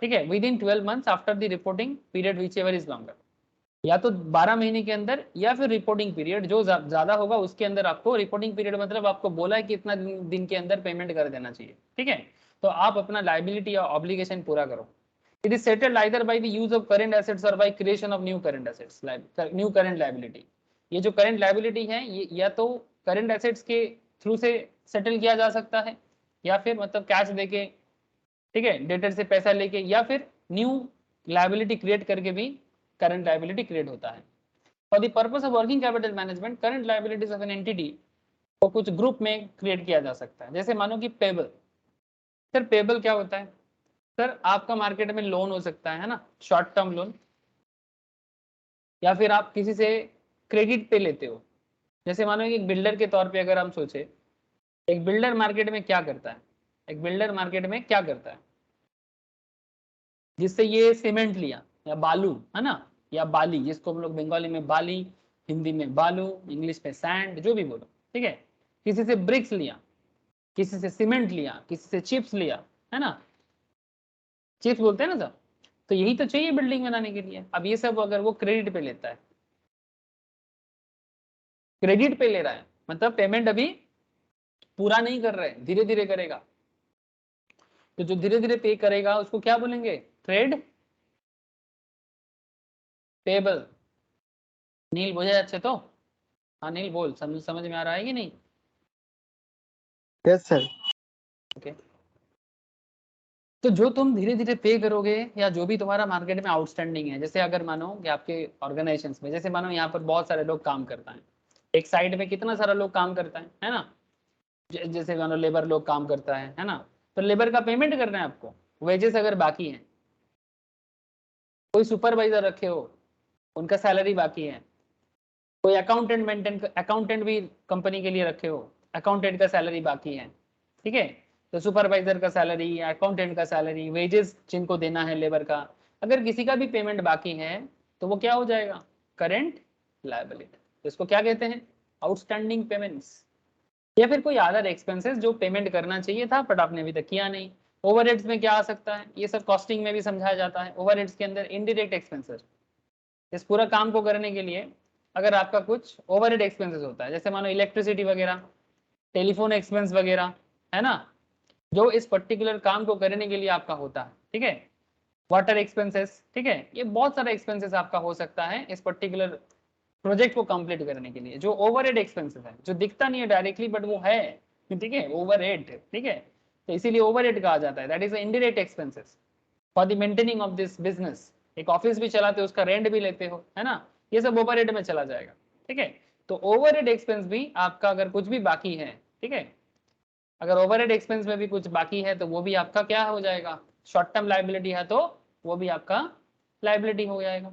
ठीक है, within 12 months after the reporting period whichever is longer, या तो 12 महीने के अंदर या फिर रिपोर्टिंग पीरियड जो ज्यादा होगा उसके अंदर, आपको रिपोर्टिंग पीरियड मतलब आपको बोला है कि इतना दिन के अंदर पेमेंट कर देना चाहिए, ठीक है, तो आप अपना लायबिलिटी या ऑब्लिगेशन पूरा करो। It is settled either by the use of current assets और by creation of new current assets, new current liability. ये जो करंट लायबिलिटी है ये या तो करंट एसेट्स के थ्रू से सेटल किया जा सकता है, या फिर मतलब कैश देके, ठीक है, डेटर से पैसा लेके, या फिर न्यू लायबिलिटी क्रिएट करके भी करंट लायबिलिटी क्रिएट होता है। For the purpose of working capital management current liabilities of an entity को कुछ ग्रुप में क्रिएट किया जा सकता है, जैसे मानो कि पेबल। सर पेबल क्या होता है? सर आपका मार्केट में लोन हो सकता है ना, शॉर्ट टर्म लोन, या फिर आप किसी से क्रेडिट पे लेते हो, जैसे मानो एक बिल्डर के तौर पे अगर हम सोचे, एक बिल्डर मार्केट में क्या करता है, एक बिल्डर मार्केट में क्या करता है, जिससे ये सीमेंट लिया या बालू, है ना, या बाली, जिसको हम लोग बंगाली में बाली, हिंदी में बालू, इंग्लिश में सैंड, जो भी बोलो, ठीक है, किसी से ब्रिक्स लिया, किसी से सीमेंट लिया, किसी से चिप्स लिया, है ना, चिप्स बोलते हैं ना सब, तो यही तो चाहिए बिल्डिंग बनाने के लिए। अब ये सब अगर वो क्रेडिट पे लेता है, क्रेडिट पे ले रहा है मतलब पेमेंट अभी पूरा नहीं कर रहे, धीरे धीरे करेगा, तो जो धीरे धीरे पे करेगा उसको क्या बोलेंगे? Trade payable. नील बुझे अच्छे तो? हाँ नील बोल, समझ में आ रहा है कि नहीं? Yes sir. ओके, तो जो तुम धीरे धीरे पे करोगे, या जो भी तुम्हारा मार्केट में आउटस्टैंडिंग है, जैसे अगर मानो कि आपके ऑर्गेनाइजेशन में, जैसे मानो यहाँ पर बहुत सारे लोग काम करता है, एक साइड में कितना सारा लोग काम करता है ना, जैसे मानो लेबर लोग काम करता है ना, तो लेबर का पेमेंट करना है आपको, वेजेस अगर बाकी है, कोई सुपरवाइजर रखे हो उनका सैलरी बाकी है, कोई अकाउंटेंट भी कंपनी के लिए रखे हो, अकाउंटेंट का सैलरी बाकी है, ठीक है, तो सुपरवाइजर का सैलरी, अकाउंटेंट का सैलरी, वेजेस जिनको देना है लेबर का, अगर किसी का भी पेमेंट बाकी है तो वो क्या हो जाएगा? Current liability. तो इसको क्या कहते हैं? आउटस्टैंडिंग पेमेंट्स, या फिर कोई अदर एक्सपेंसेस जो पेमेंट करना चाहिए था बट आपने अभी तक किया नहीं। ओवरहेड्स में क्या आ सकता है? ये सब कॉस्टिंग में भी समझाया जाता है। ओवरहेड्स के अंदर इनडायरेक्ट एक्सपेंसेस, इस पूरा काम को करने के लिए अगर आपका कुछ ओवरहेड एक्सपेंसेस होता है, जैसे मानो इलेक्ट्रिसिटी वगैरह, टेलीफोन एक्सपेंस वगैरह, है ना, जो इस पर्टिकुलर काम को करने के लिए आपका होता है, ठीक है, वाटर एक्सपेंसेस, ठीक है, ये बहुत सारा एक्सपेंसेस आपका हो सकता है इस पर्टिकुलर प्रोजेक्ट को कंप्लीट करने के लिए, जो ओवरहेड एक्सपेंसेस है, जो दिखता नहीं है डायरेक्टली बट वो है, ठीक है, ओवरहेड, ठीक है, तो इसीलिए ओवरहेड कहा जाता है, that is indirect expenses for the maintaining of this business. एक ऑफिस भी चलाते हो, उसका रेंट भी लेते हो, है ना, ये सब ओवरहेड में चला जाएगा, ठीक है, तो ओवरहेड एक्सपेंस भी आपका अगर कुछ भी बाकी है, ठीक है, अगर ओवरहेड एक्सपेंस में भी कुछ बाकी है तो वो भी आपका क्या हो जाएगा? शॉर्ट टर्म लायबिलिटी है तो वो भी आपका लायबिलिटी हो जाएगा।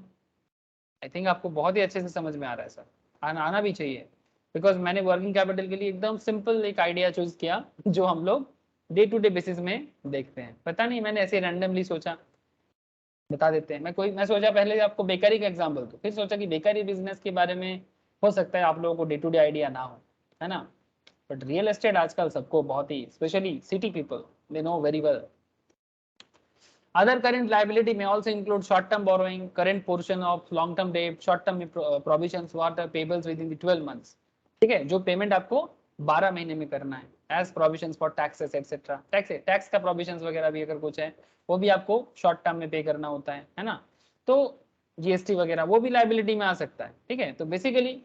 आई थिंक आपको बहुत ही अच्छे से समझ में आ रहा है सर, आना भी चाहिए, बिकॉज मैंने वर्किंग कैपिटल के लिए एकदम सिंपल एक आइडिया चूज किया जो हम लोग डे टू डे बेसिस में देखते हैं। पता नहीं मैंने ऐसे रैंडमली सोचा बता देते हैं। मैं सोचा पहले आपको बेकरी का एग्जांपल दूं, फिर सोचा कि बेकरी बिजनेस के बारे में हो सकता है आप लोगों को डे टू डे आइडिया ना हो, है ना, बट रियल एस्टेट आजकल सबको बहुत ही, specially city people, they know very well. Other current liability may also include short-term borrowing, current portion of long-term debt, short-term provisions what are payables within the 12 months. ठीक है, जो payment आपको 12 महीने में करना है, as provisions for taxes etcetera, tax का provisions वगैरह भी अगर कुछ है वो भी आपको शॉर्ट टर्म में पे करना होता है ना। तो जीएसटी वगैरह वो भी लाइबिलिटी में आ सकता है। ठीक है, तो basically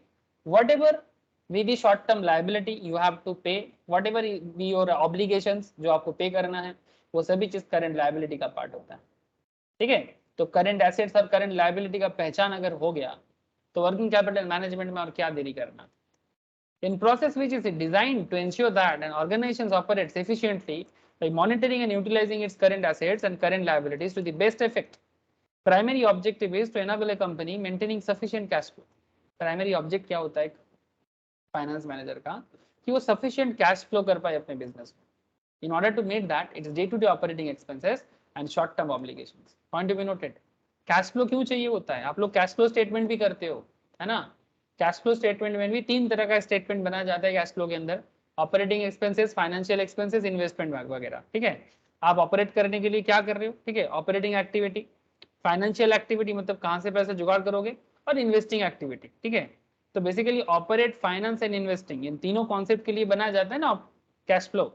whatever we be short term liability you have to pay, whatever be your obligations जो आपको पे करना है, वो सभी चीज करंट लाइबिलिटी का पार्ट होता है। ठीक है, तो करंट एसेट्स और करंट लाइबिलिटी का पहचान अगर हो गया तो वर्किंग कैपिटल मैनेजमेंट में और क्या देरी करना। In process which is designed to ensure that an organization operates efficiently by monitoring and utilizing its current assets and current liabilities to the best effect. Primary objective is to enable a company maintaining sufficient cash flow. Primary object क्या होता है finance manager का, कि वो sufficient cash flow कर पाए अपने business में. In order to meet that, it is day-to-day operating expenses and short-term obligations. Point to be noted. Cash flow क्यों चाहिए होता है? आप लोग कैश फ्लो स्टेटमेंट भी करते हो, है ना? कैश फ्लो स्टेटमेंट में भी 3 तरह का स्टेटमेंट बनाया जाता है कैश फ्लो के अंदर, operating expenses, financial expenses, investment वगैरह। ठीक है, आप ऑपरेट करने के लिए क्या कर रहे हो? ठीक है, ऑपरेटिंग एक्टिविटी, फाइनेंशियल एक्टिविटी मतलब कहां से पैसे जुगाड़ करोगे, और इन्वेस्टिंग एक्टिविटी। ठीक है, तो basically operate, finance and investing, इन तीनों कॉन्सेप्ट के लिए बनाया जाता है ना कैश फ्लो।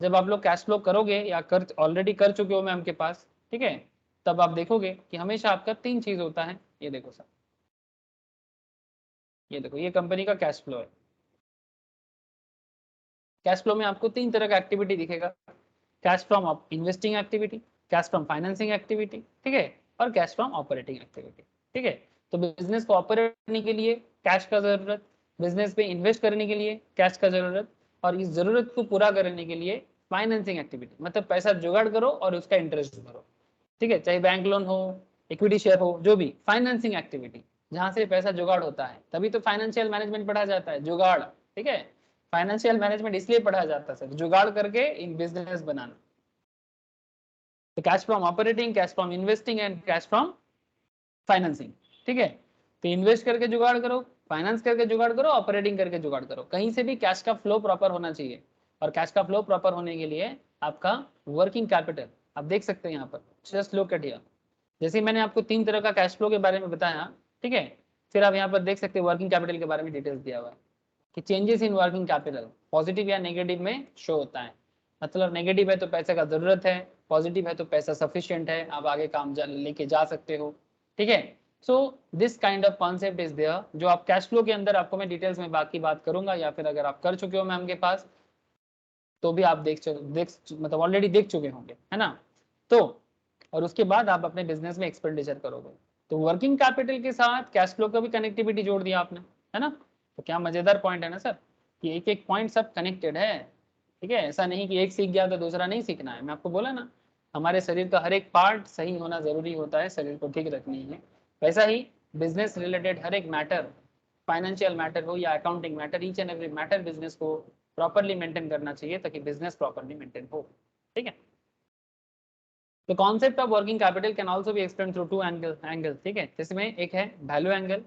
जब आप लोग कैश फ्लो करोगे या कर ऑलरेडी कर चुके हो मैम के पास, ठीक है, तब आप देखोगे कि हमेशा आपका 3 चीज होता है। ये देखो सर, ये देखो, ये कंपनी का कैश फ्लो है। कैश फ्लो में आपको 3 तरह का एक्टिविटी दिखेगा, cash from investing activity, cash from financing activity, ठीक है, और कैश फ्रॉम ऑपरेटिंग एक्टिविटी। ठीक है, तो बिजनेस को ऑपरेट करने के लिए कैश का जरूरत, बिजनेस पे इन्वेस्ट करने के लिए कैश का जरूरत, और इस जरूरत को पूरा करने के लिए फाइनेंसिंग एक्टिविटी, मतलब पैसा जुगाड़ करो और उसका इंटरेस्ट भरो। ठीक है, चाहे बैंक लोन हो, इक्विटी शेयर हो, जो भी फाइनेंसिंग एक्टिविटी जहां से पैसा जुगाड़ होता है, तभी तो फाइनेंशियल मैनेजमेंट पढ़ा जाता है, जुगाड़। ठीक है, फाइनेंशियल मैनेजमेंट इसलिए पढ़ा जाता है सर, जुगाड़ करके इन बिजनेस बनाना। तो cash from operating, cash from investing and cash from financing. ठीक है, तो इन्वेस्ट करके जुगाड़ करो, फाइनेंस करके जुगाड़ करो, ऑपरेटिंग करके जुगाड़ करो, कहीं से भी कैश का फ्लो प्रॉपर होना चाहिए। और कैश का फ्लो प्रॉपर होने के लिए आपका वर्किंग कैपिटल, आप देख सकते हैं यहाँ पर, जस्ट लुक एट हियर, जैसे मैंने आपको 3 तरह का कैश फ्लो के बारे में बताया। ठीक है, फिर आप यहाँ पर देख सकते हैं वर्किंग कैपिटल के बारे में डिटेल्स दिया हुआ है कि changes in working capital positive या नेगेटिव में शो होता है। मतलब नेगेटिव है तो पैसे का जरूरत है, पॉजिटिव है तो पैसा सफिशिएंट है, आप आगे काम लेके जा सकते हो। ठीक है, so this kind of concept is there, जो आप कैश फ्लो के अंदर आपको मैं डिटेल्स में बाकी बात करूंगा, या फिर अगर आप कर चुके हो मैम के पास तो भी आप देख मतलब ऑलरेडी देख चुके होंगे, है ना। तो और उसके बाद आप अपने बिजनेस में एक्सपेंडिचर करोगे। तो वर्किंग कैपिटल के साथ कैश फ्लो का भी कनेक्टिविटी जोड़ दिया आपने, है ना। तो क्या मजेदार पॉइंट है ना सर, कि एक एक पॉइंट सब कनेक्टेड है। ठीक है, ऐसा नहीं कि एक सीख गया तो दूसरा नहीं सीखना है। मैं आपको बोला ना, हमारे शरीर का हर एक पार्ट सही होना जरूरी होता है, शरीर को ठीक रखनी है। वैसा ही बिजनेस रिलेटेड हर एक मैटर, फाइनेंशियल मैटर हो या accounting matter, each and every matter business को प्रॉपरली मेंटेन करना चाहिए ताकि बिजनेस प्रॉपरली मेंटेन हो। ठीक है, The concept of working capital can also be explained through 2 angles, ठीक है, जिसमें एक है वैल्यू एंगल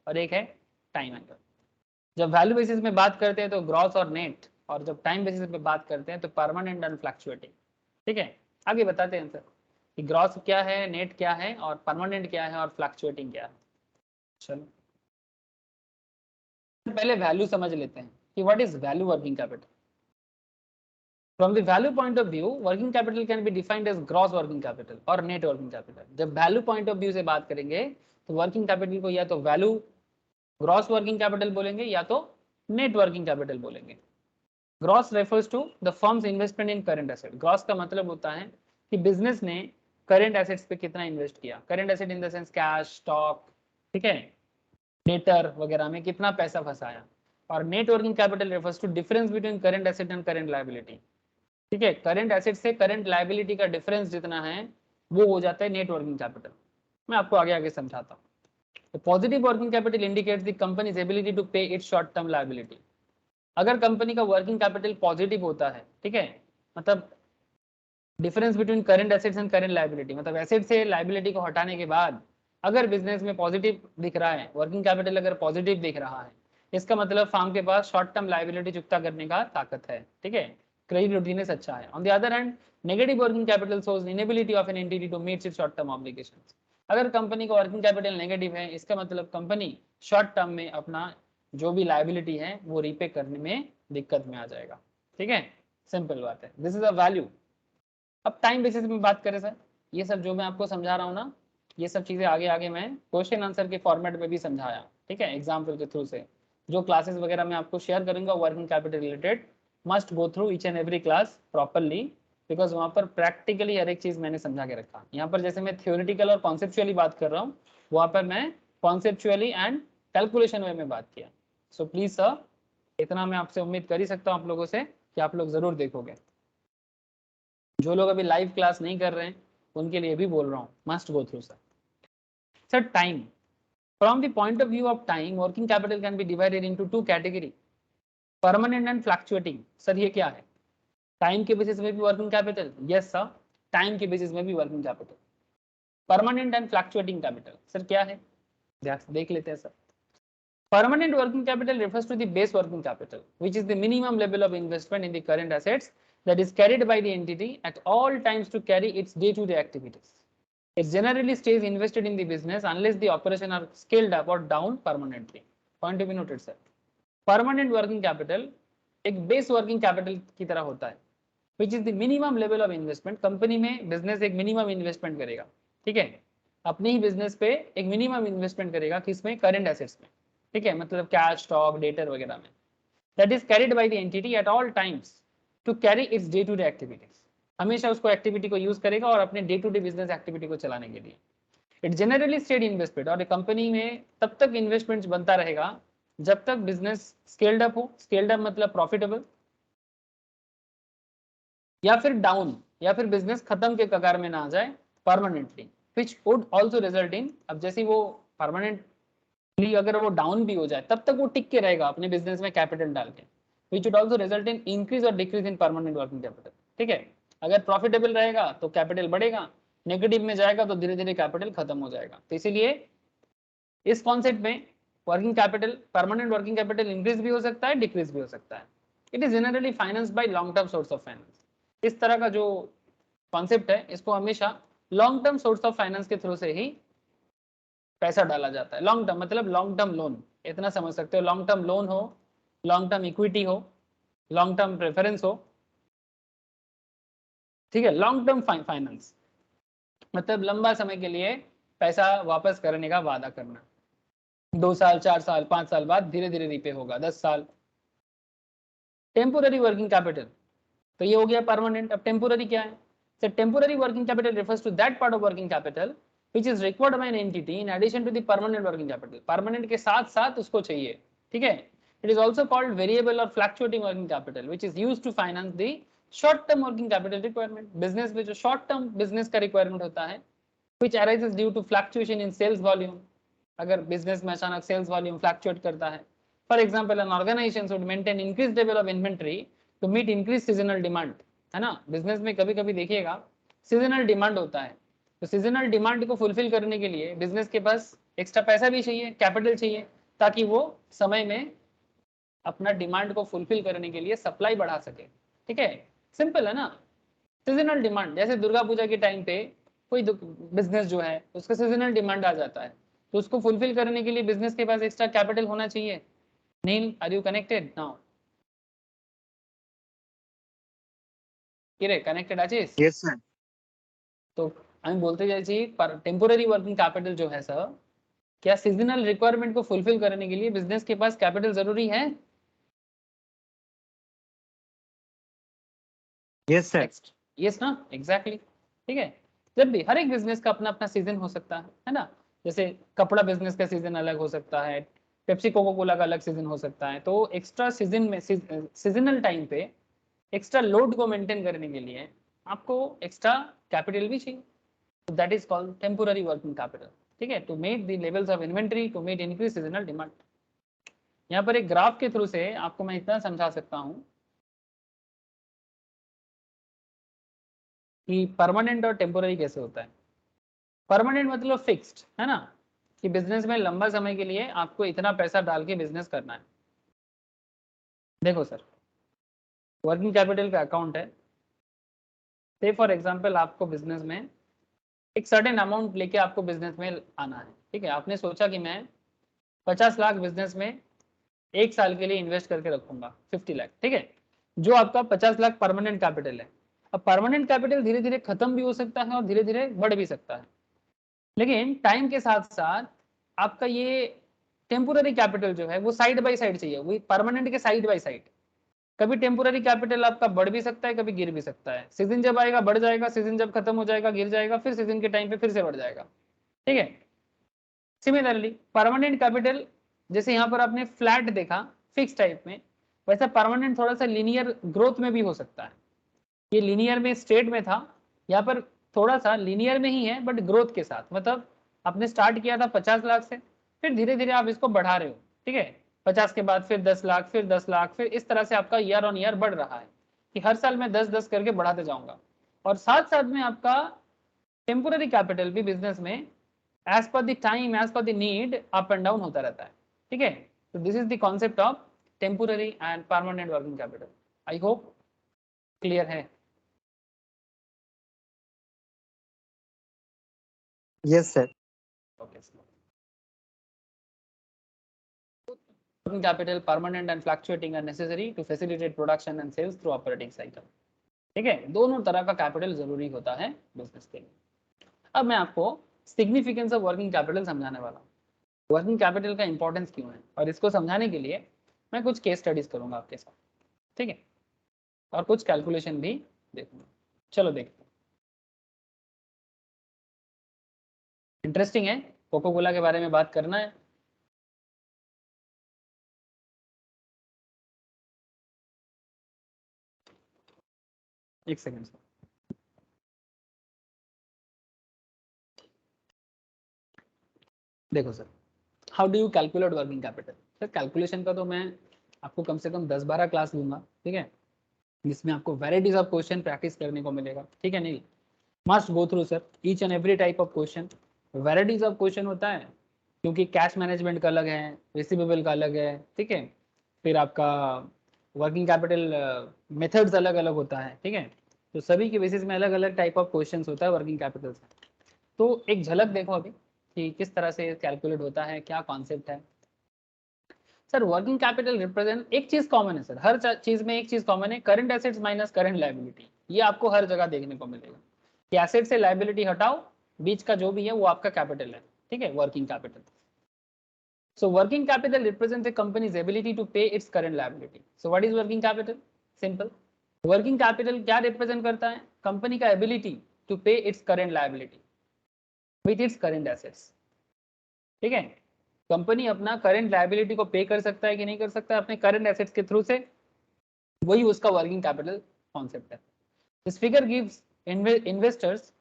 और एक है टाइम एंगल। जब वैल्यू बेसिस में बात करते हैं तो ग्रॉस और नेट, और जब टाइम बेसिस पे बात करते हैं तो परमानेंट एंड फ्लक्चुएटिंग। ठीक है, आगे बताते हैं सर कि ग्रॉस क्या है, नेट क्या है, और परमानेंट क्या है, और फ्लक्चुएटिंग क्या है। चलो पहले वैल्यू समझ लेते हैं कि what is value working capital. From the value point of view, working capital can be defined as gross working capital और net working capital। जब value point of view से बात करेंगे तो working capital को या तो value gross working capital बोलेंगे या तो net working capital बोलेंगे। Gross refers to the firm's investment in current asset। Gross का मतलब होता है कि बिजनेस ने current assets पे कितना इन्वेस्ट किया, current asset in the sense cash, stock, ठीक है, डेटर वगैरह में कितना पैसा फंसाया। और net working capital refers to difference between current asset and current liability. ठीक है, करंट एसेट से करंट लायबिलिटी का डिफरेंस जितना है वो हो जाता है नेट वर्किंग कैपिटल। मैं आपको आगे आगे समझाता हूँ। Positive working capital indicates the company's ability to pay its short term liability. अगर कंपनी का वर्किंग कैपिटल पॉजिटिव होता है, ठीक है, मतलब difference between current assets and current liability, मतलब एसेट से लायबिलिटी को हटाने के बाद अगर बिजनेस में पॉजिटिव दिख रहा है, वर्किंग कैपिटल अगर पॉजिटिव दिख रहा है, इसका मतलब फार्म के पास शॉर्ट टर्म लायबिलिटी चुकता करने का ताकत है। ठीक है, क्रेडिटवर्दीनेस अच्छा है. On the other hand negative working capital shows inability of an entity to meet its short term obligations. अगर कंपनी का वर्किंग कैपिटल नेगेटिव है, इसका मतलब कंपनी शॉर्ट टर्म में अपना जो भी लायबिलिटी है वो रीपे करने में दिक्कत में आ जाएगा. ठीक है, सिंपल बात है. This is a value. अब टाइम बेसिस में बात करें सर, ये सब जो मैं आपको समझा रहा हूँ ना, ये सब चीजें आगे आगे मैं क्वेश्चन आंसर के फॉर्मेट में भी समझाया. ठीक है, एग्जाम्पल के थ्रू से जो क्लासेस वगैरह मैं आपको शेयर करूंगा working capital related, must go through each and every class properly, because वहां पर प्रैक्टिकली हर एक चीज मैंने समझा के रखा. यहाँ पर जैसे मैं थ्योरेटिकल और कॉन्सेप्चुअली बात कर रहा हूँ, वहां पर मैं कॉन्सेप्चुअली एंड कैलकुलेशन वे में बात किया. सो प्लीज सर, इतना मैं आपसे उम्मीद कर ही सकता हूँ आप लोगों से कि आप लोग जरूर देखोगे. जो लोग अभी लाइव क्लास नहीं कर रहे हैं उनके लिए भी बोल रहा हूँ, must go through sir. Sir time, from the point of view of time working capital can be divided into two category, permanent and fluctuating. Sir ये क्या है? टाइम के बेसिस में भी working capital, yes sir, time के basis में भी working capital. Permanent and fluctuating capital sir क्या है, देख लेते हैं sir. Permanent working capital refers to the base working capital, which is the minimum level of investment in the current assets that is carried by the entity at all times to carry its day-to-day activities. It generally stays invested in the business unless the operation are scaled up or down permanently. Point to be noted, sir. Permanent working capital एक base working capital की तरह होता है, which is the minimum level of investment. Company में business एक minimum investment करेगा, ठीक है, अपने ही business पे एक minimum investment करेगा, किसमें? current assets में. ठीक है, मतलब कैश, स्टॉक, डेटर वगैरह में. That is carried by the entity at all times to carry its day to day activities. हमेशा उसको एक्टिविटी को यूज करेगा और अपने day to day business activity को चलाने के लिए. इट जनरली स्टेड इन्वेस्टमेंट, और कंपनी में तब तक इन्वेस्टमेंट बनता रहेगा जब तक बिजनेस स्केल्ड अप हो. स्केल्ड अप मतलब प्रॉफिटेबल, या फिर डाउन, या फिर बिजनेस खत्म के कगार में ना आ जाए permanently, which would also result in, अब जैसे वो परमानेंट अगर वो डाउन भी हो जाए तब तक वो टिक के रहेगा अपने बिजनेस में कैपिटल डाल के, which would also result in increase और decrease in permanent working capital. ठीक है, अगर प्रॉफिटेबल रहेगा तो कैपिटल बढ़ेगा, नेगेटिव में जाएगा तो धीरे धीरे कैपिटल खत्म हो जाएगा. तो इसीलिए इस कॉन्सेप्ट में working capital, permanent working capital increase भी हो सकता है, डिक्रीज भी हो सकता है. It is generally finance by long term source of finance. इस तरह का जो कॉन्सेप्ट है इसको हमेशा long term source of finance के थ्रू से ही पैसा डाला जाता है. लॉन्ग टर्म मतलब लॉन्ग टर्म लोन, इतना समझ सकते हो. लॉन्ग टर्म लोन हो, लॉन्ग टर्म इक्विटी हो, लॉन्ग टर्म प्रेफरेंस हो. ठीक है, लॉन्ग टर्म फाइनेंस मतलब लंबा समय के लिए पैसा वापस करने का वादा करना. 2 साल, 4 साल, 5 साल बाद धीरे धीरे रीपे होगा, 10 साल. टेम्पोररी वर्किंग कैपिटल, तो ये हो गया परमानेंट. अब टेम्पोररी क्या है? So temporary working capital refers to that part of working capital which is required by an entity in addition to the permanent working capital. Permanent के साथ साथ उसको चाहिए. ठीक है, it is also called variable or fluctuating working capital which is used to finance the short term working capital requirement. business में जो short term business का requirement होता है which arises due to fluctuation in sales volume. अगर business में अचानक sales volume fluctuate करता है, for example an organization should maintain increased level of inventory to meet increased seasonal demand. है ना, बिजनेस में कभी कभी देखिएगा सीजनल डिमांड होता है, तो सीजनल डिमांड को फुलफिल करने के लिए बिजनेस के पास एक्स्ट्रा पैसा भी चाहिए, कैपिटल चाहिए, ताकि वो समय में अपना डिमांड को फुलफिल करने के लिए सप्लाई बढ़ा सके. ठीक है, सिंपल है ना. सीजनल डिमांड, जैसे दुर्गा पूजा के टाइम पे कोई बिजनेस जो है उसका सीजनल डिमांड आ जाता है, तो उसको फुलफिल करने के लिए बिजनेस के पास एक्स्ट्रा कैपिटल होना चाहिए. Neel, are you connected now? Connected Ashish? Yes sir. तो আমি বলতে চাইছি टेम्पोररी वर्किंग कैपिटल जो है सर, क्या सीजनल रिक्वायरमेंट को फुलफिल करने के लिए बिजनेस के पास कैपिटल जरूरी है? Yes sir. यस ना, एग्जैक्टली. ठीक है, जब भी हर एक बिजनेस का अपना अपना सीजन हो सकता है ना. जैसे कपड़ा बिजनेस का सीजन अलग हो सकता है, पेप्सी कोको कोला का अलग सीजन हो सकता है. तो एक्स्ट्रा सीजन में सीजनल टाइम पे एक्स्ट्रा लोड को मेंटेन करने के लिए आपको एक्स्ट्रा कैपिटल भी चाहिए. That is called temporary working capital. ठीक है, to meet the levels of inventory, to meet increase seasonal demand. यहाँ पर एक ग्राफ के थ्रू से आपको मैं इतना समझा सकता हूँ कि परमानेंट और टेम्पोररी कैसे होता है. परमानेंट मतलब फिक्स्ड, है ना, कि बिजनेस में लंबा समय के लिए आपको इतना पैसा डाल के बिजनेस करना है. देखो सर, वर्किंग कैपिटल का अकाउंट है। से फॉर एग्जांपल आपको बिजनेस में एक सर्टेन अमाउंट लेके आपको बिजनेस में आना है, ठीक है। आपने सोचा कि मैं 50 लाख बिजनेस में एक साल के लिए इन्वेस्ट करके रखूंगा, 50 लाख, ठीक है। जो आपका 50 लाख परमानेंट कैपिटल है। अब परमानेंट कैपिटल धीरे धीरे खत्म भी हो सकता है और धीरे धीरे बढ़ भी सकता है, लेकिन टाइम के साथ साथ आपका ये टेम्पोररी कैपिटल जो है वो साइड बाय साइड चाहिए, वही परमानेंट के साइड बाय साइड। कभी टेम्पोररी कैपिटल आपका बढ़ भी सकता है, कभी गिर भी सकता है। सीजन जब आएगा बढ़ जाएगा, सीजन जब खत्म हो जाएगा गिर जाएगा, फिर सीजन के टाइम पे फिर से बढ़ जाएगा, ठीक है। सिमिलरली परमानेंट कैपिटल, जैसे यहाँ पर आपने फ्लैट देखा फिक्स टाइप में, वैसा परमानेंट थोड़ा सा लीनियर ग्रोथ में भी हो सकता है। ये लीनियर में स्टेट में था, यहाँ पर थोड़ा सा लीनियर में ही है बट ग्रोथ के साथ। मतलब आपने स्टार्ट किया था 50 लाख से, फिर धीरे धीरे आप इसको बढ़ा रहे हो, ठीक है। 50 के बाद फिर 10 लाख, फिर 10 लाख, फिर इस तरह से आपका ईयर ऑन ईयर बढ़ रहा है कि हर साल मैं 10-10 करके बढ़ाते जाऊंगा। और साथ साथ में आपका टेम्पोररी कैपिटल भी बिजनेस में as per the time, as per the need up and down होता रहता है, ठीक है। तो this is the concept of temporary and permanent working capital. I hope clear है। Yes sir. Okay. Working capital permanent and fluctuating are necessary to facilitate production and sales through operating cycle. ठीक है, दोनों तरह का capital जरूरी होता है business के लिए। अब मैं आपको सिग्निफिकेंस ऑफ वर्किंग कैपिटल समझाने वाला हूँ, वर्किंग कैपिटल का इंपॉर्टेंस क्यों है, और इसको समझाने के लिए मैं कुछ केस स्टडीज करूंगा आपके साथ, ठीक है, और कुछ कैलकुलेशन भी देखूंगा। चलो देखते हैं। इंटरेस्टिंग है, कोको कोला के बारे में बात करना है। एक सेकेंड सर। देखो sir, how do you calculate working capital. Sir calculation का तो मैं आपको कम से कम 10-12 क्लास दूंगा, ठीक है, जिसमें आपको वेराइटीज ऑफ क्वेश्चन प्रैक्टिस करने को मिलेगा, ठीक है। नहीं, must go through sir each and every type of question. Varieties of question होता है क्योंकि कैश मैनेजमेंट का अलग है, रिसीवेबल का अलग है, ठीक है, फिर आपका वर्किंग कैपिटल मेथड्स अलग अलग होता है, ठीक है। तो सभी के बेसिस में अलग अलग टाइप ऑफ क्वेश्चन होता है वर्किंग कैपिटल से। तो एक झलक देखो अभी कि किस तरह से कैलकुलेट होता है, क्या कॉन्सेप्ट है। सर वर्किंग कैपिटल रिप्रेजेंट, एक चीज कॉमन है सर, हर चीज में एक चीज कॉमन है, current assets minus current liability. ये आपको हर जगह देखने को मिलेगा कि एसेट से लायबिलिटी हटाओ, बीच का जो भी है वो आपका कैपिटल है, ठीक है, working capital. So working capital represents a company's ability to pay its current liability. So what is working capital? Simple, working capital क्या रिप्रेजेंट करता है? कंपनी का ability to pay its current liability with its current assets, ठीक है। Company अपना current liability को पे कर सकता है कि नहीं कर सकता है अपने करंट एसेट्स के थ्रू से, वही उसका वर्किंग कैपिटल कॉन्सेप्ट है। दिस फिगर गिव्स इन्वेस्टर्स,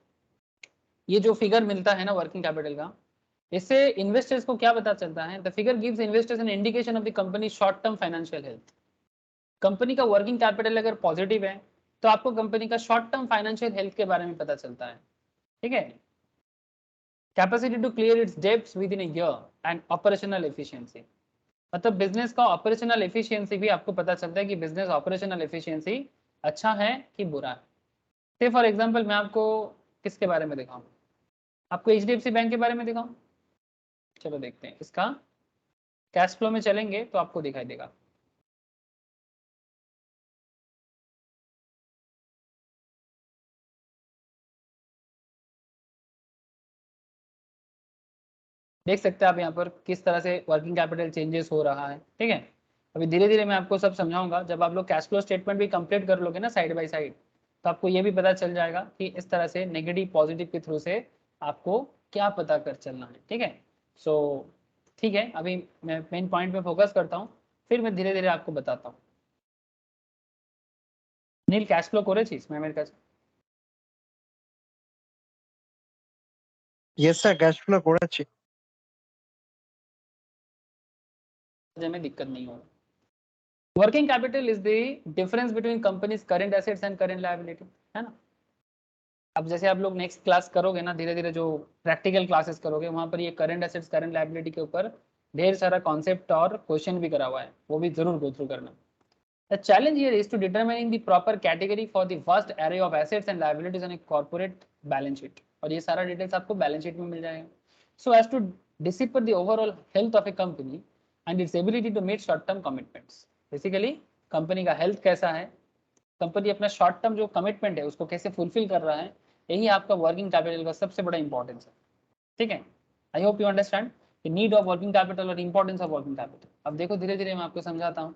ये जो फिगर मिलता है ना वर्किंग कैपिटल का, इससे इन्वेस्टर्स को क्या पता चलता है? The figure gives investors an indication of the company short term financial health. Company का वर्किंग कैपिटल अगर पॉजिटिव है तो आपको कंपनी का शॉर्ट टर्म फाइनेंशियल हेल्थ के बारे में पता चलता है, ठीक है। Capacity to clear its debts within a year and operational efficiency, मतलब बिजनेस का ऑपरेशनल एफिशिएंसी भी आपको पता चलता है कि बिजनेस ऑपरेशनल एफिशिएंसी अच्छा है कि बुरा है। से फॉर एग्जांपल मैं आपको किसके बारे में दिखाऊं, आपको एचडीएफसी बैंक के बारे में दिखाऊं। चलो देखते हैं, इसका कैश फ्लो में चलेंगे तो आपको दिखाई देगा। देख सकते हैं आप यहाँ पर किस तरह से वर्किंग कैपिटल चेंजेस हो रहा है, ठीक है। अभी धीरे धीरे मैं आपको सब समझाऊंगा, जब आप लोग कैश फ्लो स्टेटमेंट भी कंप्लीट कर लोगे ना साइड बाय साइड, तो आपको ये भी पता चल जाएगा कि इस तरह से नेगेटिव पॉजिटिव के थ्रू से आपको क्या पता कर चलना है, ठीक है। सो ठीक है, अभी मैं मेन पॉइंट पे फोकस करता हूँ, फिर मैं धीरे धीरे आपको बताता हूँ। नील कैश फ्लो করেছিস ম্যামের কাছে? यस सर, कैश फ्लो করেছি। में दिक्कत नहीं होगा। Working capital is the difference between companies current assets and current liability, है ना। अब जैसे आप लोग नेक्स्ट क्लास करोगे ना, धीरे धीरे जो प्रैक्टिकल क्लासेस करोगे वहां पर ये करंट एसेट्स करंट लायबिलिटी के ऊपर ढेर सारा कॉन्सेप्ट और क्वेश्चन भी करा हुआ है, वो भी जरूर गो थ्रू करना। The challenge here is to determining the proper category for the vast array of assets and liabilities on a corporate balance sheet. और ये सारा डिटेल्स आपको बैलेंस शीट में मिल जाएगा. So as to decipher the overall health of a company and its ability to meet short term commitments. Basically company का health कैसा है, company अपना शॉर्ट टर्म जो कमिटमेंट है उसको कैसे फुलफिल कर रहा है, यही आपका वर्किंग कैपिटल का सबसे बड़ा इंपॉर्टेंस है. ठीक है, I hope you understand the need of working capital और इंपॉर्टेंस ऑफ वर्किंग कैपिटल. अब देखो धीरे धीरे मैं आपको समझाता हूँ.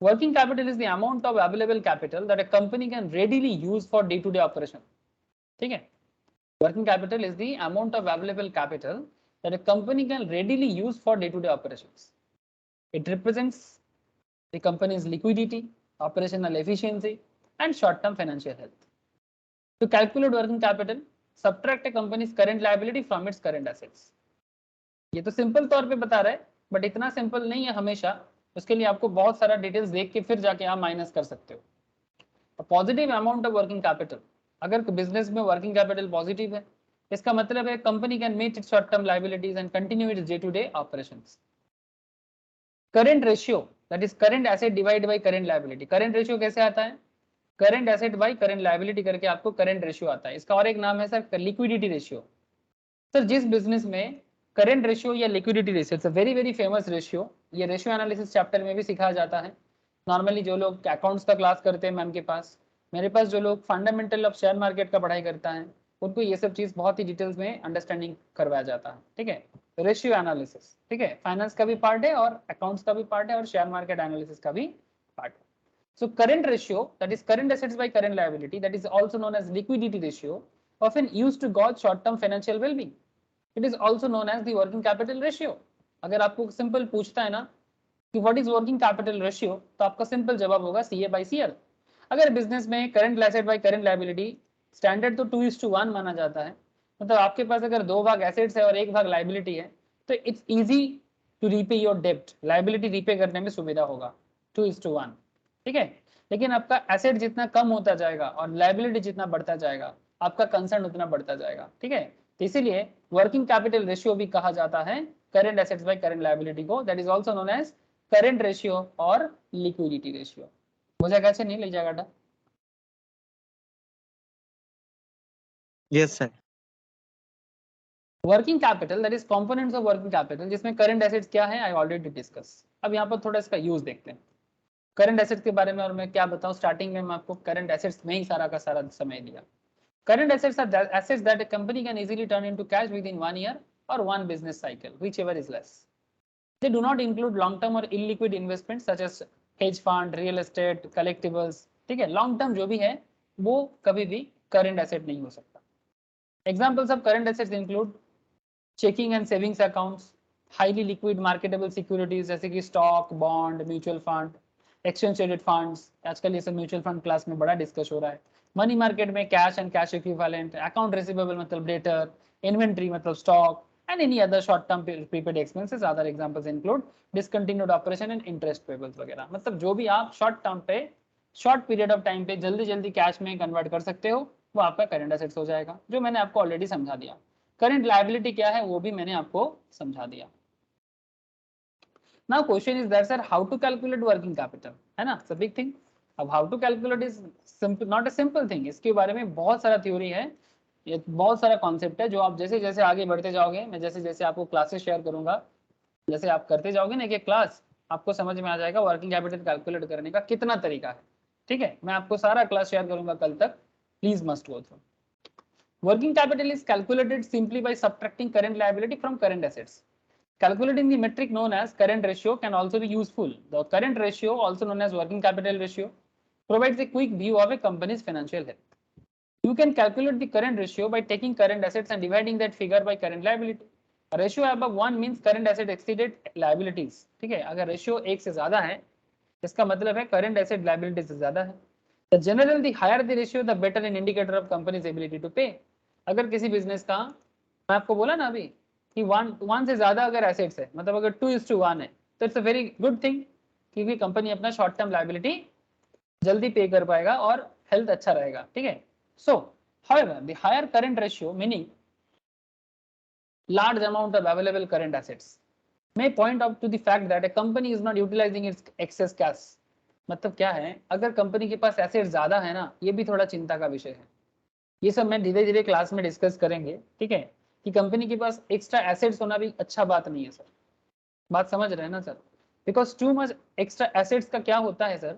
Working capital is the amount of available capital that a company can readily use for day-to-day operation. ठीक है, working capital is the amount of available capital that a company can readily use for day-to-day operations. It represents the company's liquidity, operational efficiency, and short-term financial health. To calculate working capital, subtract a company's current liability from its current assets. ये तो simple तौर पे बता रहा है, but इतना simple नहीं है हमेशा. उसके लिए आपको बहुत सारा डिटेल्स देख के फिर जाके आप माइनस कर सकते हो. Positive amount of working capital, अगर बिजनेस में वर्किंग कैपिटल पॉजिटिव है, इसका मतलब है company can meet its short term liabilities and continue its day to day operations. Current ratio, that is current asset divide by current liability. Current ratio कैसे आता है, current asset by current liability करके आपको current ratio आता है. इसका और एक नाम है सर लिक्विडिटी रेशियो. सर जिस बिजनेस में करंट रेशियो या liquidity ratio, it's a very very famous ratio. ये रेशियो एनालिसिस चैप्टर में भी सिखाया जाता है. नॉर्मली जो लोग अकाउंट्स का क्लास करते हैं मैम के पास, मेरे पास जो लोग फंडामेंटल ऑफ शेयर मार्केट का पढ़ाई करता है, उनको ये सब चीज बहुत ही डिटेल्स में अंडरस्टैंडिंग करवाया जाता है. ठीक है, रेशियो एनालिसिस. ठीक है, फाइनेंस का भी पार्ट है और अकाउंट्स का भी पार्ट है और शेयर मार्केट एनालिसिस का भी पार्ट है. So current ratio, that is current assets by current liability, that is also known as liquidity ratio, often used to gauge short-term financial well-being. It is also known as the working capital ratio. अगर आपको simple पूछता है ना कि what is working capital ratio, तो आपका simple जवाब होगा CA by CL. अगर बिजनेस में current asset by current liability standard तो 2:1 माना जाता है, मतलब आपके पास अगर 2 भाग एसेट्स है और 1 भाग लायबिलिटी है, तो it's easy to repay your डेब्ट. लायबिलिटी रीपे करने में सुविधा होगा 2:1. ठीक है, लेकिन आपका एसेट जितना कम होता जाएगा और लायबिलिटी जितना बढ़ता जाएगा, आपका कंसर्न उतना बढ़ता जाएगा. ठीक है, तो इसीलिए वर्किंग कैपिटल रेशियो भी कहा जाता है current assets by current liability को. That is also known as current ratio और लिक्विडिटी रेशियो. हो जाएगा अच्छा नहीं ले जाएगा? Yes sir. Working capital, that is components of working capital, जिसमें करंट एसेट्स क्या है आई ऑलरेडी डिस्कस. अब यहाँ पर थोड़ा इसका यूज देखते हैं करंट एसेट्स के बारे में. और मैं क्या बताऊं, स्टार्टिंग में मैं आपको करंट एसेट्स में ही सारा का सारा समय दिया. Current assets are assets that a company can easily turn into cash within 1 year or one business cycle, whichever is less. They do not include long term or illiquid investments such as hedge fund, real estate, collectibles. ठीक है, long term जो भी है वो कभी भी current asset नहीं हो सकता. Examples of current assets include checking and savings accounts, highly liquid marketable securities जैसे कि stock, bond, mutual fund, exchange traded funds. आजकल ये सब म्यूचुअल फंड क्लास में बड़ा डिस्कस हो रहा है. मनी मार्केट में cash and cash equivalent, account receivable मतलब डेटर, इन्वेंट्री मतलब stock, and any other short term prepaid expenses. Other examples include discontinued operation and interest payables वगैरह. मतलब जो भी आप शॉर्ट टर्म पे शॉर्ट पीरियड ऑफ टाइम पे जल्दी जल्दी कैश में कन्वर्ट कर सकते हो, वो आपका करंट एसेट्स हो जाएगा, जो मैंने आपको ऑलरेडी समझा दिया. करंट लायबिलिटी क्या है वो भी मैंने आपको समझा दिया. Now question is that sir, how to calculate working capital, है ना, it's a big thing. अब how to calculate is simple, not a simple thing. इसके बारे में बहुत सारा थ्योरी है, ये बहुत सारा कॉन्सेप्ट है जो आप जैसे जैसे आगे बढ़ते जाओगे, मैं जैसे जैसे आपको क्लासेस शेयर करूंगा, जैसे आप करते जाओगे ना एक क्लास, आपको समझ में आ जाएगा वर्किंग कैपिटल कैलकुलेट करने का कितना तरीका है. ठीक है, मैं आपको सारा क्लास शेयर करूंगा कल तक, please must go through. Working capital is calculated simply by subtracting current liability from current assets. Calculating the metric known as current ratio can also be useful. The current ratio, also known as working capital ratio, provides a quick view of a company's financial health. You can calculate the current ratio by taking current assets and dividing that figure by current liability. A ratio above 1 means current asset exceeded liabilities. ठीक है, अगर ratio 1 से ज्यादा है इसका मतलब है current asset liability से ज्यादा है. The general, the higher the ratio, the better an indicator of company's ability to pay. अगर किसी बिजनेस का, मैं आपको बोला ना अभी कि 1 से ज्यादा अगर एसेट्स है, मतलब अगर 2:1 है, तो it's a very good thing, क्योंकि कंपनी अपना शॉर्ट टर्म लायबिलिटी जल्दी पे कर पाएगा और हेल्थ अच्छा रहेगा. ठीक है, सो however the higher current ratio, meaning large amount of available current assets, may point out to the fact that a company is not utilizing its excess cash. मतलब क्या है, अगर कंपनी के पास एसेट ज्यादा है ना, ये भी थोड़ा चिंता का विषय है। ये सब मैं धीरे धीरे क्लास में डिस्कस करेंगे, ठीक है, कि कंपनी के पास एक्स्ट्रा एसेट्स होना भी अच्छा बात नहीं है सर। बात समझ रहे हैं ना sir? Because too much extra assets का क्या होता है सर,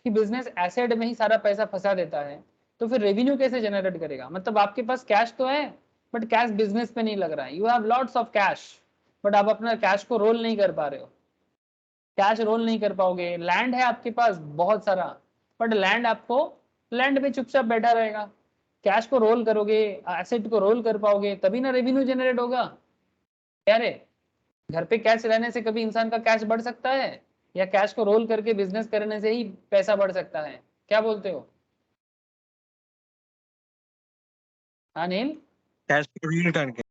कि बिजनेस एसेट में ही सारा पैसा फंसा देता है, तो फिर रेवेन्यू कैसे जनरेट करेगा? मतलब आपके पास कैश तो है, बट कैश बिजनेस पे नहीं लग रहा है। You have lots of cash, but आप अपना कैश को रोल नहीं कर पा रहे हो। कैश रोल नहीं कर पाओगे। लैंड है आपके पास बहुत सारा, बट लैंड आपको, लैंड पे चुपचाप बैठा रहेगा। कैश को रोल करोगे, एसेट को रोल कर पाओगे, तभी ना रेवेन्यू जनरेट होगा। क्या रे, घर पे कैश रहने से कभी इंसान का कैश बढ़ सकता है, या कैश को रोल करके बिजनेस करने से ही पैसा बढ़ सकता है? क्या बोलते हो अनिल? कैश को रोल करके।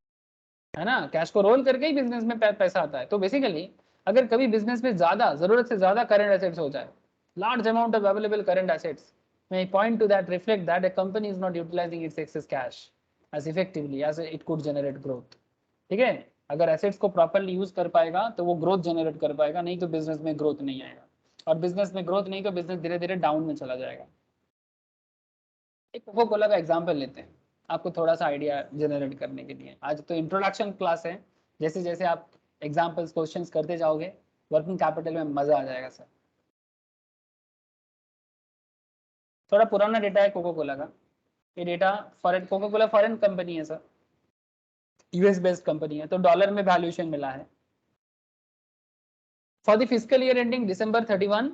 है ना, कैश को रोल करके ही बिजनेस में पैसा आता है। तो बेसिकली अगर कभी बिजनेस में ज्यादा जरूरत से ज्यादा करंट एसेट्स हो जाए, large amount of available current assets, may point to that reflect that a company is not utilizing its excess cash as effectively as it could generate growth। ठीक है, अगर एसेट्स को प्रॉपरली यूज कर पाएगा तो वो ग्रोथ जनरेट कर पाएगा, नहीं तो बिजनेस में ग्रोथ नहीं आएगा। और बिजनेस में ग्रोथ नहीं तो बिजनेस धीरे धीरे डाउन में चला जाएगा। एक कोको कोला का एग्जांपल लेते हैं, आपको थोड़ा सा आइडिया जनरेट करने के लिए। आज तो इंट्रोडक्शन क्लास है, जैसे जैसे आप एग्जांपल्स क्वेश्चंस करते जाओगे, वर्किंग कैपिटल में मजा आ जाएगा सर। थोड़ा पुराना डेटा है कोको कोला का। ये data foreign, Coca Cola foreign company है सर, यूएस बेस्ड कंपनी है, तो डॉलर में वैल्यूएशन मिला है। For the physical year ending December 31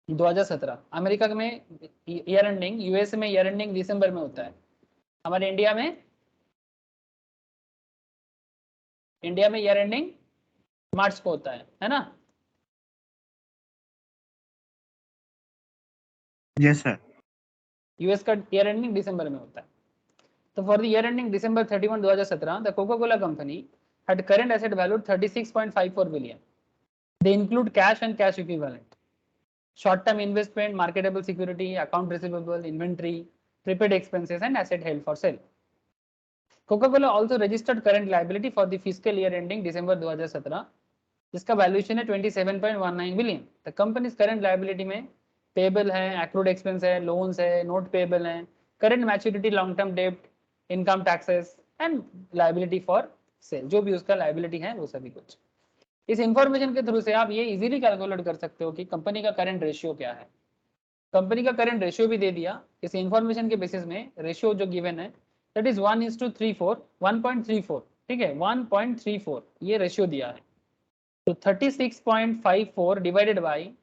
2017, America में ईयर एंडिंग, यूएस में ईयर एंडिंग दिसंबर में होता है। हमारे इंडिया में ईयर एंडिंग मार्च को होता है ना? Yes sir. यूएस का ईयर एंडिंग दिसंबर में होता है। तो for the year ending December 31 2017, the Coca Cola company had current asset value 36.54 billion. They include cash and cash equivalent, short term investment, marketable security, account receivable, inventory, prepaid expenses and asset held for sale. Coca-Cola also registered current liability for the fiscal year ending December 2017, जिसका valuation है 27.19 billion. The companies current liability में payable है, accrued expense है, loans है, note payable है, current maturity, long term डेब्ट, income taxes and liability for sale, जो भी उसका लायबिलिटी है वो सभी कुछ। इस इंफॉर्मेशन के थ्रू से आप ये इजीली कैलकुलेट कर सकते हो कि कंपनी का करंट रेशियो क्या है। कंपनी का करंट रेशियो भी दे दिया इस इंफॉर्मेशन के बेसिस में। रेशियो जो गिवन है दैट इज 1:34, 1.34, ठीक है, 1.34 ये रेशियो दिया है। तो 36.54 डिवाइडेड बाई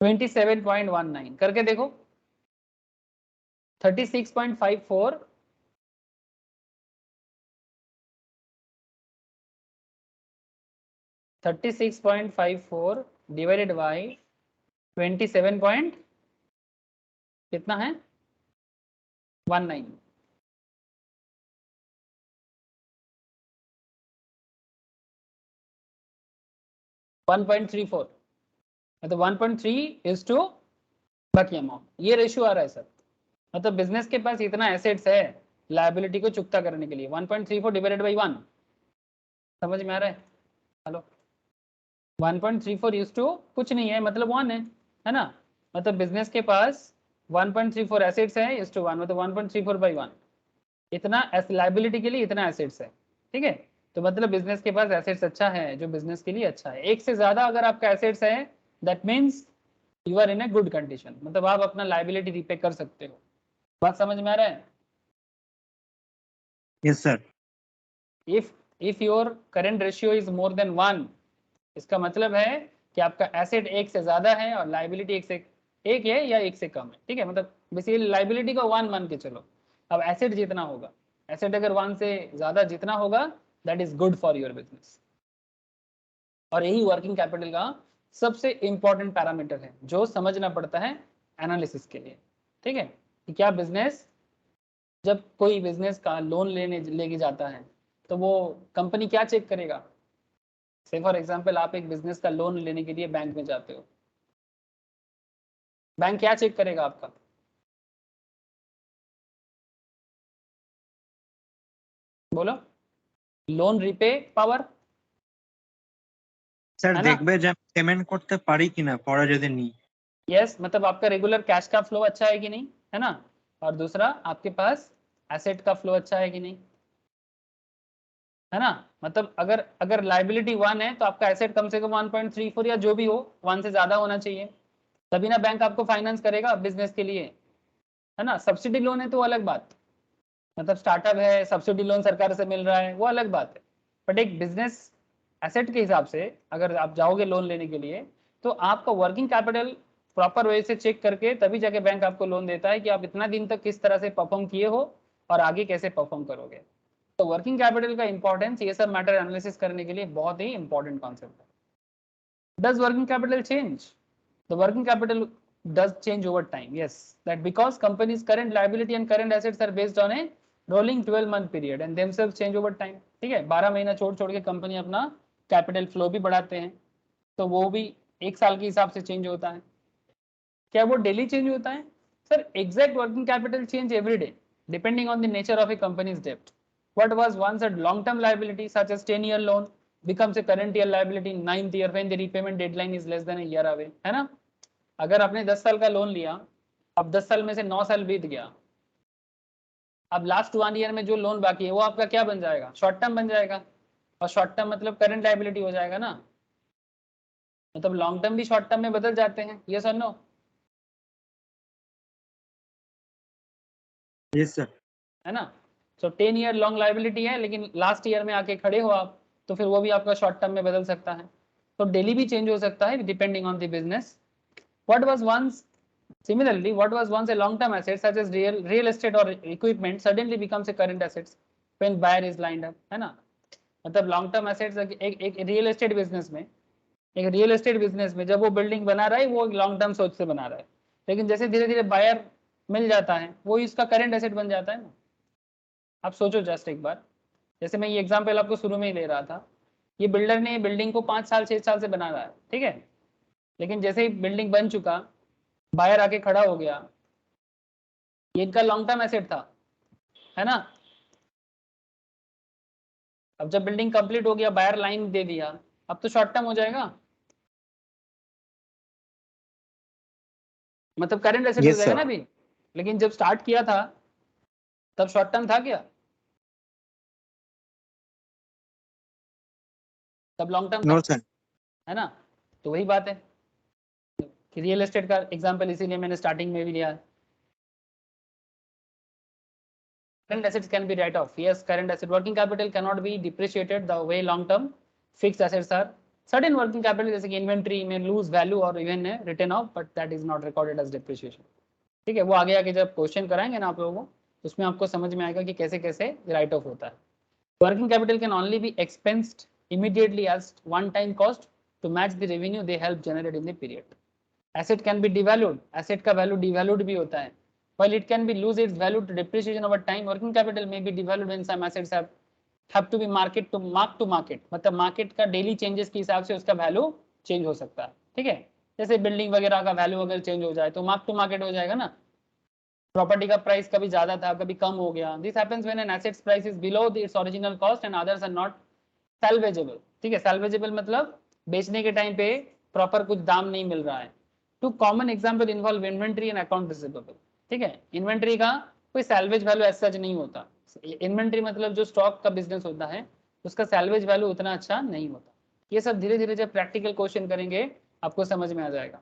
27.19 करके देखो। 36.54 36.54 डिवाइडेड बाई 27 पॉइंट कितना है, 19। 1.34 मतलब 1.3 बाकी अमाउंट, ये रेशियो आ रहा है सर। मतलब बिजनेस के पास इतना एसेट्स है लायबिलिटी को चुकता करने के लिए, 1.34 डिवाइडेड बाई 1। समझ में आ रहा है? हेलो, 1.34 इज टू कुछ नहीं है, मतलब 1 है ना? मतलब बिजनेस के पास 1.34 एसेट्स है इज टू 1, मतलब 1.34 बाई 1। इतना लायबिलिटी के लिए इतना एसेट्स है, ठीक है। तो मतलब बिजनेस के पास एसेट्स अच्छा है, जो बिजनेस के लिए अच्छा है। एक से ज्यादा अगर आपका एसेट्स है, that means you are in a good condition, मतलब आप अपना लायबिलिटी रिपे कर सकते हो। बात समझ में आ रहा है? Yes sir. If your current ratio is more than 1, इसका मतलब है कि आपका एसेट एक से ज्यादा है और लाइबिलिटी एक है या एक से कम है, ठीक है। मतलब बेसिकली लाइबिलिटी को 1 मान के चलो। अब एसेट जितना होगा, एसेट अगर 1 से ज्यादा जितना होगा, that is good for your business. और यही वर्किंग कैपिटल का सबसे इंपॉर्टेंट पैरामीटर है जो समझना पड़ता है एनालिसिस के लिए, ठीक है। कि क्या बिजनेस, जब कोई बिजनेस का लोन लेके जाता है, तो वो कंपनी क्या चेक करेगा? से फॉर एग्जांपल आप एक बिजनेस का लोन लेने के लिए बैंक में जाते हो, बैंक क्या चेक करेगा आपका? बोलो। लोन रीपे पावर, স্যার है ना? দেখবে যে আমি পেমেন্ট করতে পারি কিনা পরে যদি নিই। यस, मतलब आपका रेगुलर कैश का फ्लो अच्छा है कि नहीं, है ना? और दूसरा आपके पास एसेट का फ्लो अच्छा है कि नहीं, है ना? मतलब अगर अगर लाइबिलिटी 1 है तो आपका एसेट कम से कम 1.34 या जो भी हो 1 से ज्यादा होना चाहिए, तभी ना बैंक आपको फाइनेंस करेगा बिजनेस के लिए, है ना? सब्सिडी लोन है तो अलग बात, मतलब स्टार्टअप है सब्सिडी लोन सरकार से मिल रहा है वो अलग बात है, बट एक बिजनेस एसेट के हिसाब से अगर आप जाओगे लोन लेने के लिए तो आपका वर्किंग कैपिटल प्रॉपर वे से चेक करके तभी जाके बैंक आपको लोन देता है कि आप इतना दिन तक किस तरह से परफॉर्म किए हो और आगे कैसे परफॉर्म करोगे। तो वर्किंग कैपिटल का इंपॉर्टेंस ये सब मैटर एनालिसिस करने के लिए बहुत ही इंपॉर्टेंट कॉन्सेप्ट है। Does working capital change? The working capital does change over time. Yes, that because company's current liability and current assets are based on a rolling 12-month period and themselves change over time. ठीक है, 12 महीना छोड़ छोड़ के company अपना capital flow भी बढ़ाते हैं, तो वो भी एक साल के हिसाब से चेंज होता है। क्या वो डेली चेंज होता है? Sir, exact working capital change every day depending on the nature of A companies डेब्ट. What was once a long-term liability such as 10-year loan becomes a current year liability in 9th year when the repayment deadline is less than a year away, है ना? अगर आपने 10 साल का loan लिया, अब 10 साल में से 9 साल बीत गया, अब लास्ट 1 ईयर में जो लोन बाकी है वो आपका क्या बन जाएगा? शॉर्ट टर्म बन जाएगा, और शॉर्ट टर्म मतलब करंट लाइबिलिटी हो जाएगा ना, मतलब लॉन्ग टर्म भी शॉर्ट टर्म में बदल जाते हैं, यस और नो? Yes sir. है ना? सो 10 ईयर लॉन्ग लाइबिलिटी है लेकिन लास्ट ईयर में आके खड़े हो आप, तो फिर वो भी आपका शॉर्ट टर्म में बदल सकता है, तो डेली भी चेंज हो सकता है depending on the business. What was once Similarly, what was once a long-term asset such as real estate or equipment suddenly becomes a current assets when buyer is lined up, है ना? मतलब long term assets एक real estate business में, एक real estate business में जब वो building बना रहा है वो लॉन्ग टर्म सोच से बना रहा है, लेकिन जैसे धीरे धीरे बायर मिल जाता है वो इसका करंट एसेट बन जाता है ना. आप सोचो जस्ट एक बार, जैसे मैं ये एग्जांपल आपको शुरू में ही ले रहा था, ये बिल्डर ने बिल्डिंग को 5 साल 6 साल से बना रहा है, ठीक है, लेकिन जैसे ही बिल्डिंग बन चुका, बायर आके खड़ा हो गया, ये इनका लॉन्ग टर्म एसेट था, है ना? अब जब बिल्डिंग कंप्लीट हो गया, बायर लाइन दे दिया, अब तो शॉर्ट टर्म हो जाएगा, मतलब करंट एसेट हो यस जाएगा ना सर। अभी, लेकिन जब स्टार्ट किया था तब शॉर्ट टर्म था क्या? तब लॉन्ग टर्म था, नो सर। है ना? तो वही बात है कि रियल एस्टेट का एग्जांपल इसीलिए मैंने स्टार्टिंग में भी लिया है. Current assets can be write off. Yes, current asset working capital cannot be depreciated the way long term fixed assets are. Certain working capital जैसे कि inventory may lose value or even written off, but that is not recorded as depreciation. ठीक है, वो आगे आगे जब question कराएंगे ना आप लोगों को, उसमें आपको समझ में आएगा कि कैसे कैसे राइट ऑफ होता है. Working capital can only be expensed immediately as one time cost to match the revenue they help generate in the period. Asset can be devalued. Asset का value devalued भी होता है. While it can be lose its value to depreciation over time, working capital may be devalued when some assets have to be mark to market. मतलब market का daily changes के हिसाब से उसका वैल्यू चेंज हो सकता है, ठीक है. जैसे बिल्डिंग वगैरह का वैल्यू अगर चेंज हो जाए तो मार्क टू मार्केट हो जाएगा ना. प्रॉपर्टी का प्राइस कभी ज्यादा था कभी कम हो गया. This happens when an asset's price is below its original cost and others are not salvageable. ठीक है, सैल्वेजेबल मतलब बेचने के टाइम पे प्रॉपर कुछ दाम नहीं मिल रहा है. Two common example involve inventory and account receivable. ठीक है, इन्वेंट्री का कोई सैल्वेज वैल्यू ऐसा नहीं होता. इन्वेंट्री मतलब जो स्टॉक का बिजनेस होता है उसका सैल्वेज वैल्यू उतना अच्छा नहीं होता. ये सब धीरे धीरे जब प्रैक्टिकल क्वेश्चन करेंगे आपको समझ में आ जाएगा,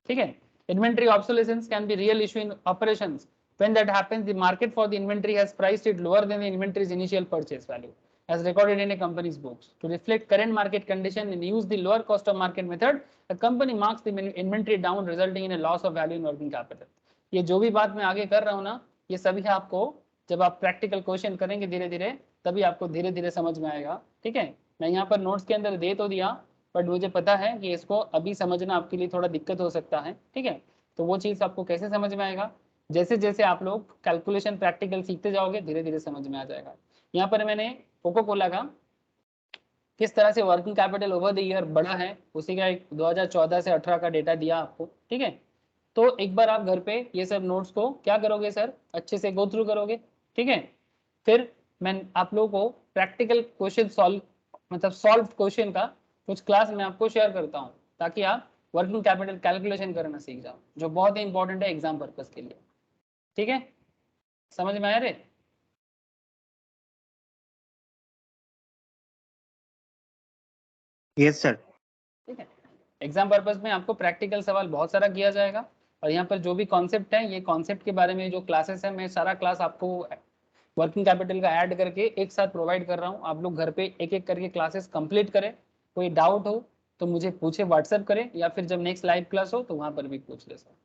ठीक है. Inventory obsolescence can be real issue in operations. When that happens, the market for the inventory has priced it lower than the inventory's initial purchase value, as recorded in a company's books. To reflect current market condition and use the lower cost of market method, a company marks the inventory down, resulting in a loss of value in working capital. ये जो भी बात मैं आगे कर रहा हूँ ना, ये सभी आपको जब आप प्रैक्टिकल क्वेश्चन करेंगे धीरे धीरे, तभी आपको धीरे धीरे समझ में आएगा, ठीक है. मैं यहाँ पर नोट्स के अंदर दे तो दिया, बट मुझे पता है कि इसको अभी समझना आपके लिए थोड़ा दिक्कत हो सकता है, ठीक है. तो वो चीज़ आपको कैसे समझ में आएगा, जैसे जैसे आप लोग कैलकुलेशन प्रैक्टिकल सीखते जाओगे धीरे धीरे समझ में आ जाएगा. यहाँ पर मैंने कोको कोला का किस तरह से working capital over the year बढ़ा है उसी का एक 2014 से 18 का डेटा दिया आपको, ठीक है. तो एक बार आप घर पे ये सब नोट्स को क्या करोगे सर, अच्छे से गो थ्रू करोगे, ठीक है. फिर मैं आप लोगों को प्रैक्टिकल क्वेश्चन सॉल्व मतलब सॉल्व क्वेश्चन का कुछ क्लास मैं आपको शेयर करता हूँ ताकि आप वर्किंग कैपिटल कैलकुलेशन करना सीख जाओ, जो बहुत ही इंपॉर्टेंट है एग्जाम पर्पज के लिए। ठीक है, समझ में आया रे? Yes sir. ठीक है, एग्जाम पर्पज में आपको प्रैक्टिकल सवाल बहुत सारा किया जाएगा, और यहाँ पर जो भी कॉन्सेप्ट है, ये कॉन्सेप्ट के बारे में जो क्लासेस है, मैं सारा क्लास आपको वर्किंग कैपिटल का ऐड करके एक साथ प्रोवाइड कर रहा हूँ। आप लोग घर पे एक एक करके क्लासेस कंप्लीट करें। कोई डाउट हो तो मुझे पूछे, व्हाट्सएप करें, या फिर जब नेक्स्ट लाइव क्लास हो तो वहाँ पर भी पूछ ले सर।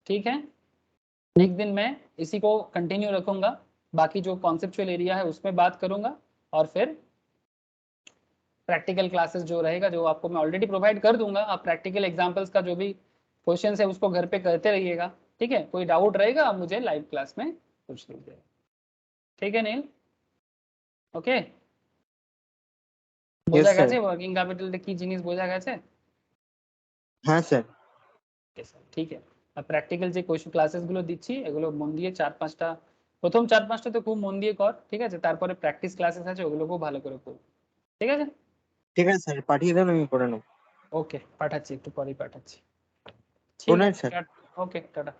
ठीक है, नेक्स्ट दिन मैं इसी को कंटिन्यू रखूंगा, बाकी जो कॉन्सेप्चुअल एरिया है उसमें बात करूंगा, और फिर प्रैक्टिकल क्लासेस जो रहेगा, जो आपको मैं ऑलरेडी प्रोवाइड कर दूंगा, आप प्रैक्टिकल एग्जांपल्स का जो भी क्वेश्चन है उसको घर पे करते रहिएगा। ठीक है, कोई डाउट रहेगा आप मुझे लाइव क्लास में पूछ लीजिएगा। ठीक है नील? ওকে, यस বোঝা सर। গেছে ওয়ার্কিং ক্যাপিটালটা কি জিনিস বোঝা গেছে? हाँ सर। ওকে স্যার, ঠিক আছে। আর প্র্যাকটিক্যাল যে কোশ্চেন ক্লাসেসগুলো দিচ্ছি এগুলো মন দিয়ে 4-5টা, প্রথম 4-5টা তো খুব মন দিয়ে কর, ঠিক আছে? তারপরে প্র্যাকটিস ক্লাসেস আছে ওগুলো খুব ভালো করে পড়। ঠিক আছে? ঠিক আছে স্যার, পাঠিয়ে দেন, আমি করে নেবো। ওকে, পাঠাচ্ছি, একটু পরেই পাঠাচ্ছি। গুড ঠিক নাইট আছে, স্যার। ওকে, টাটা।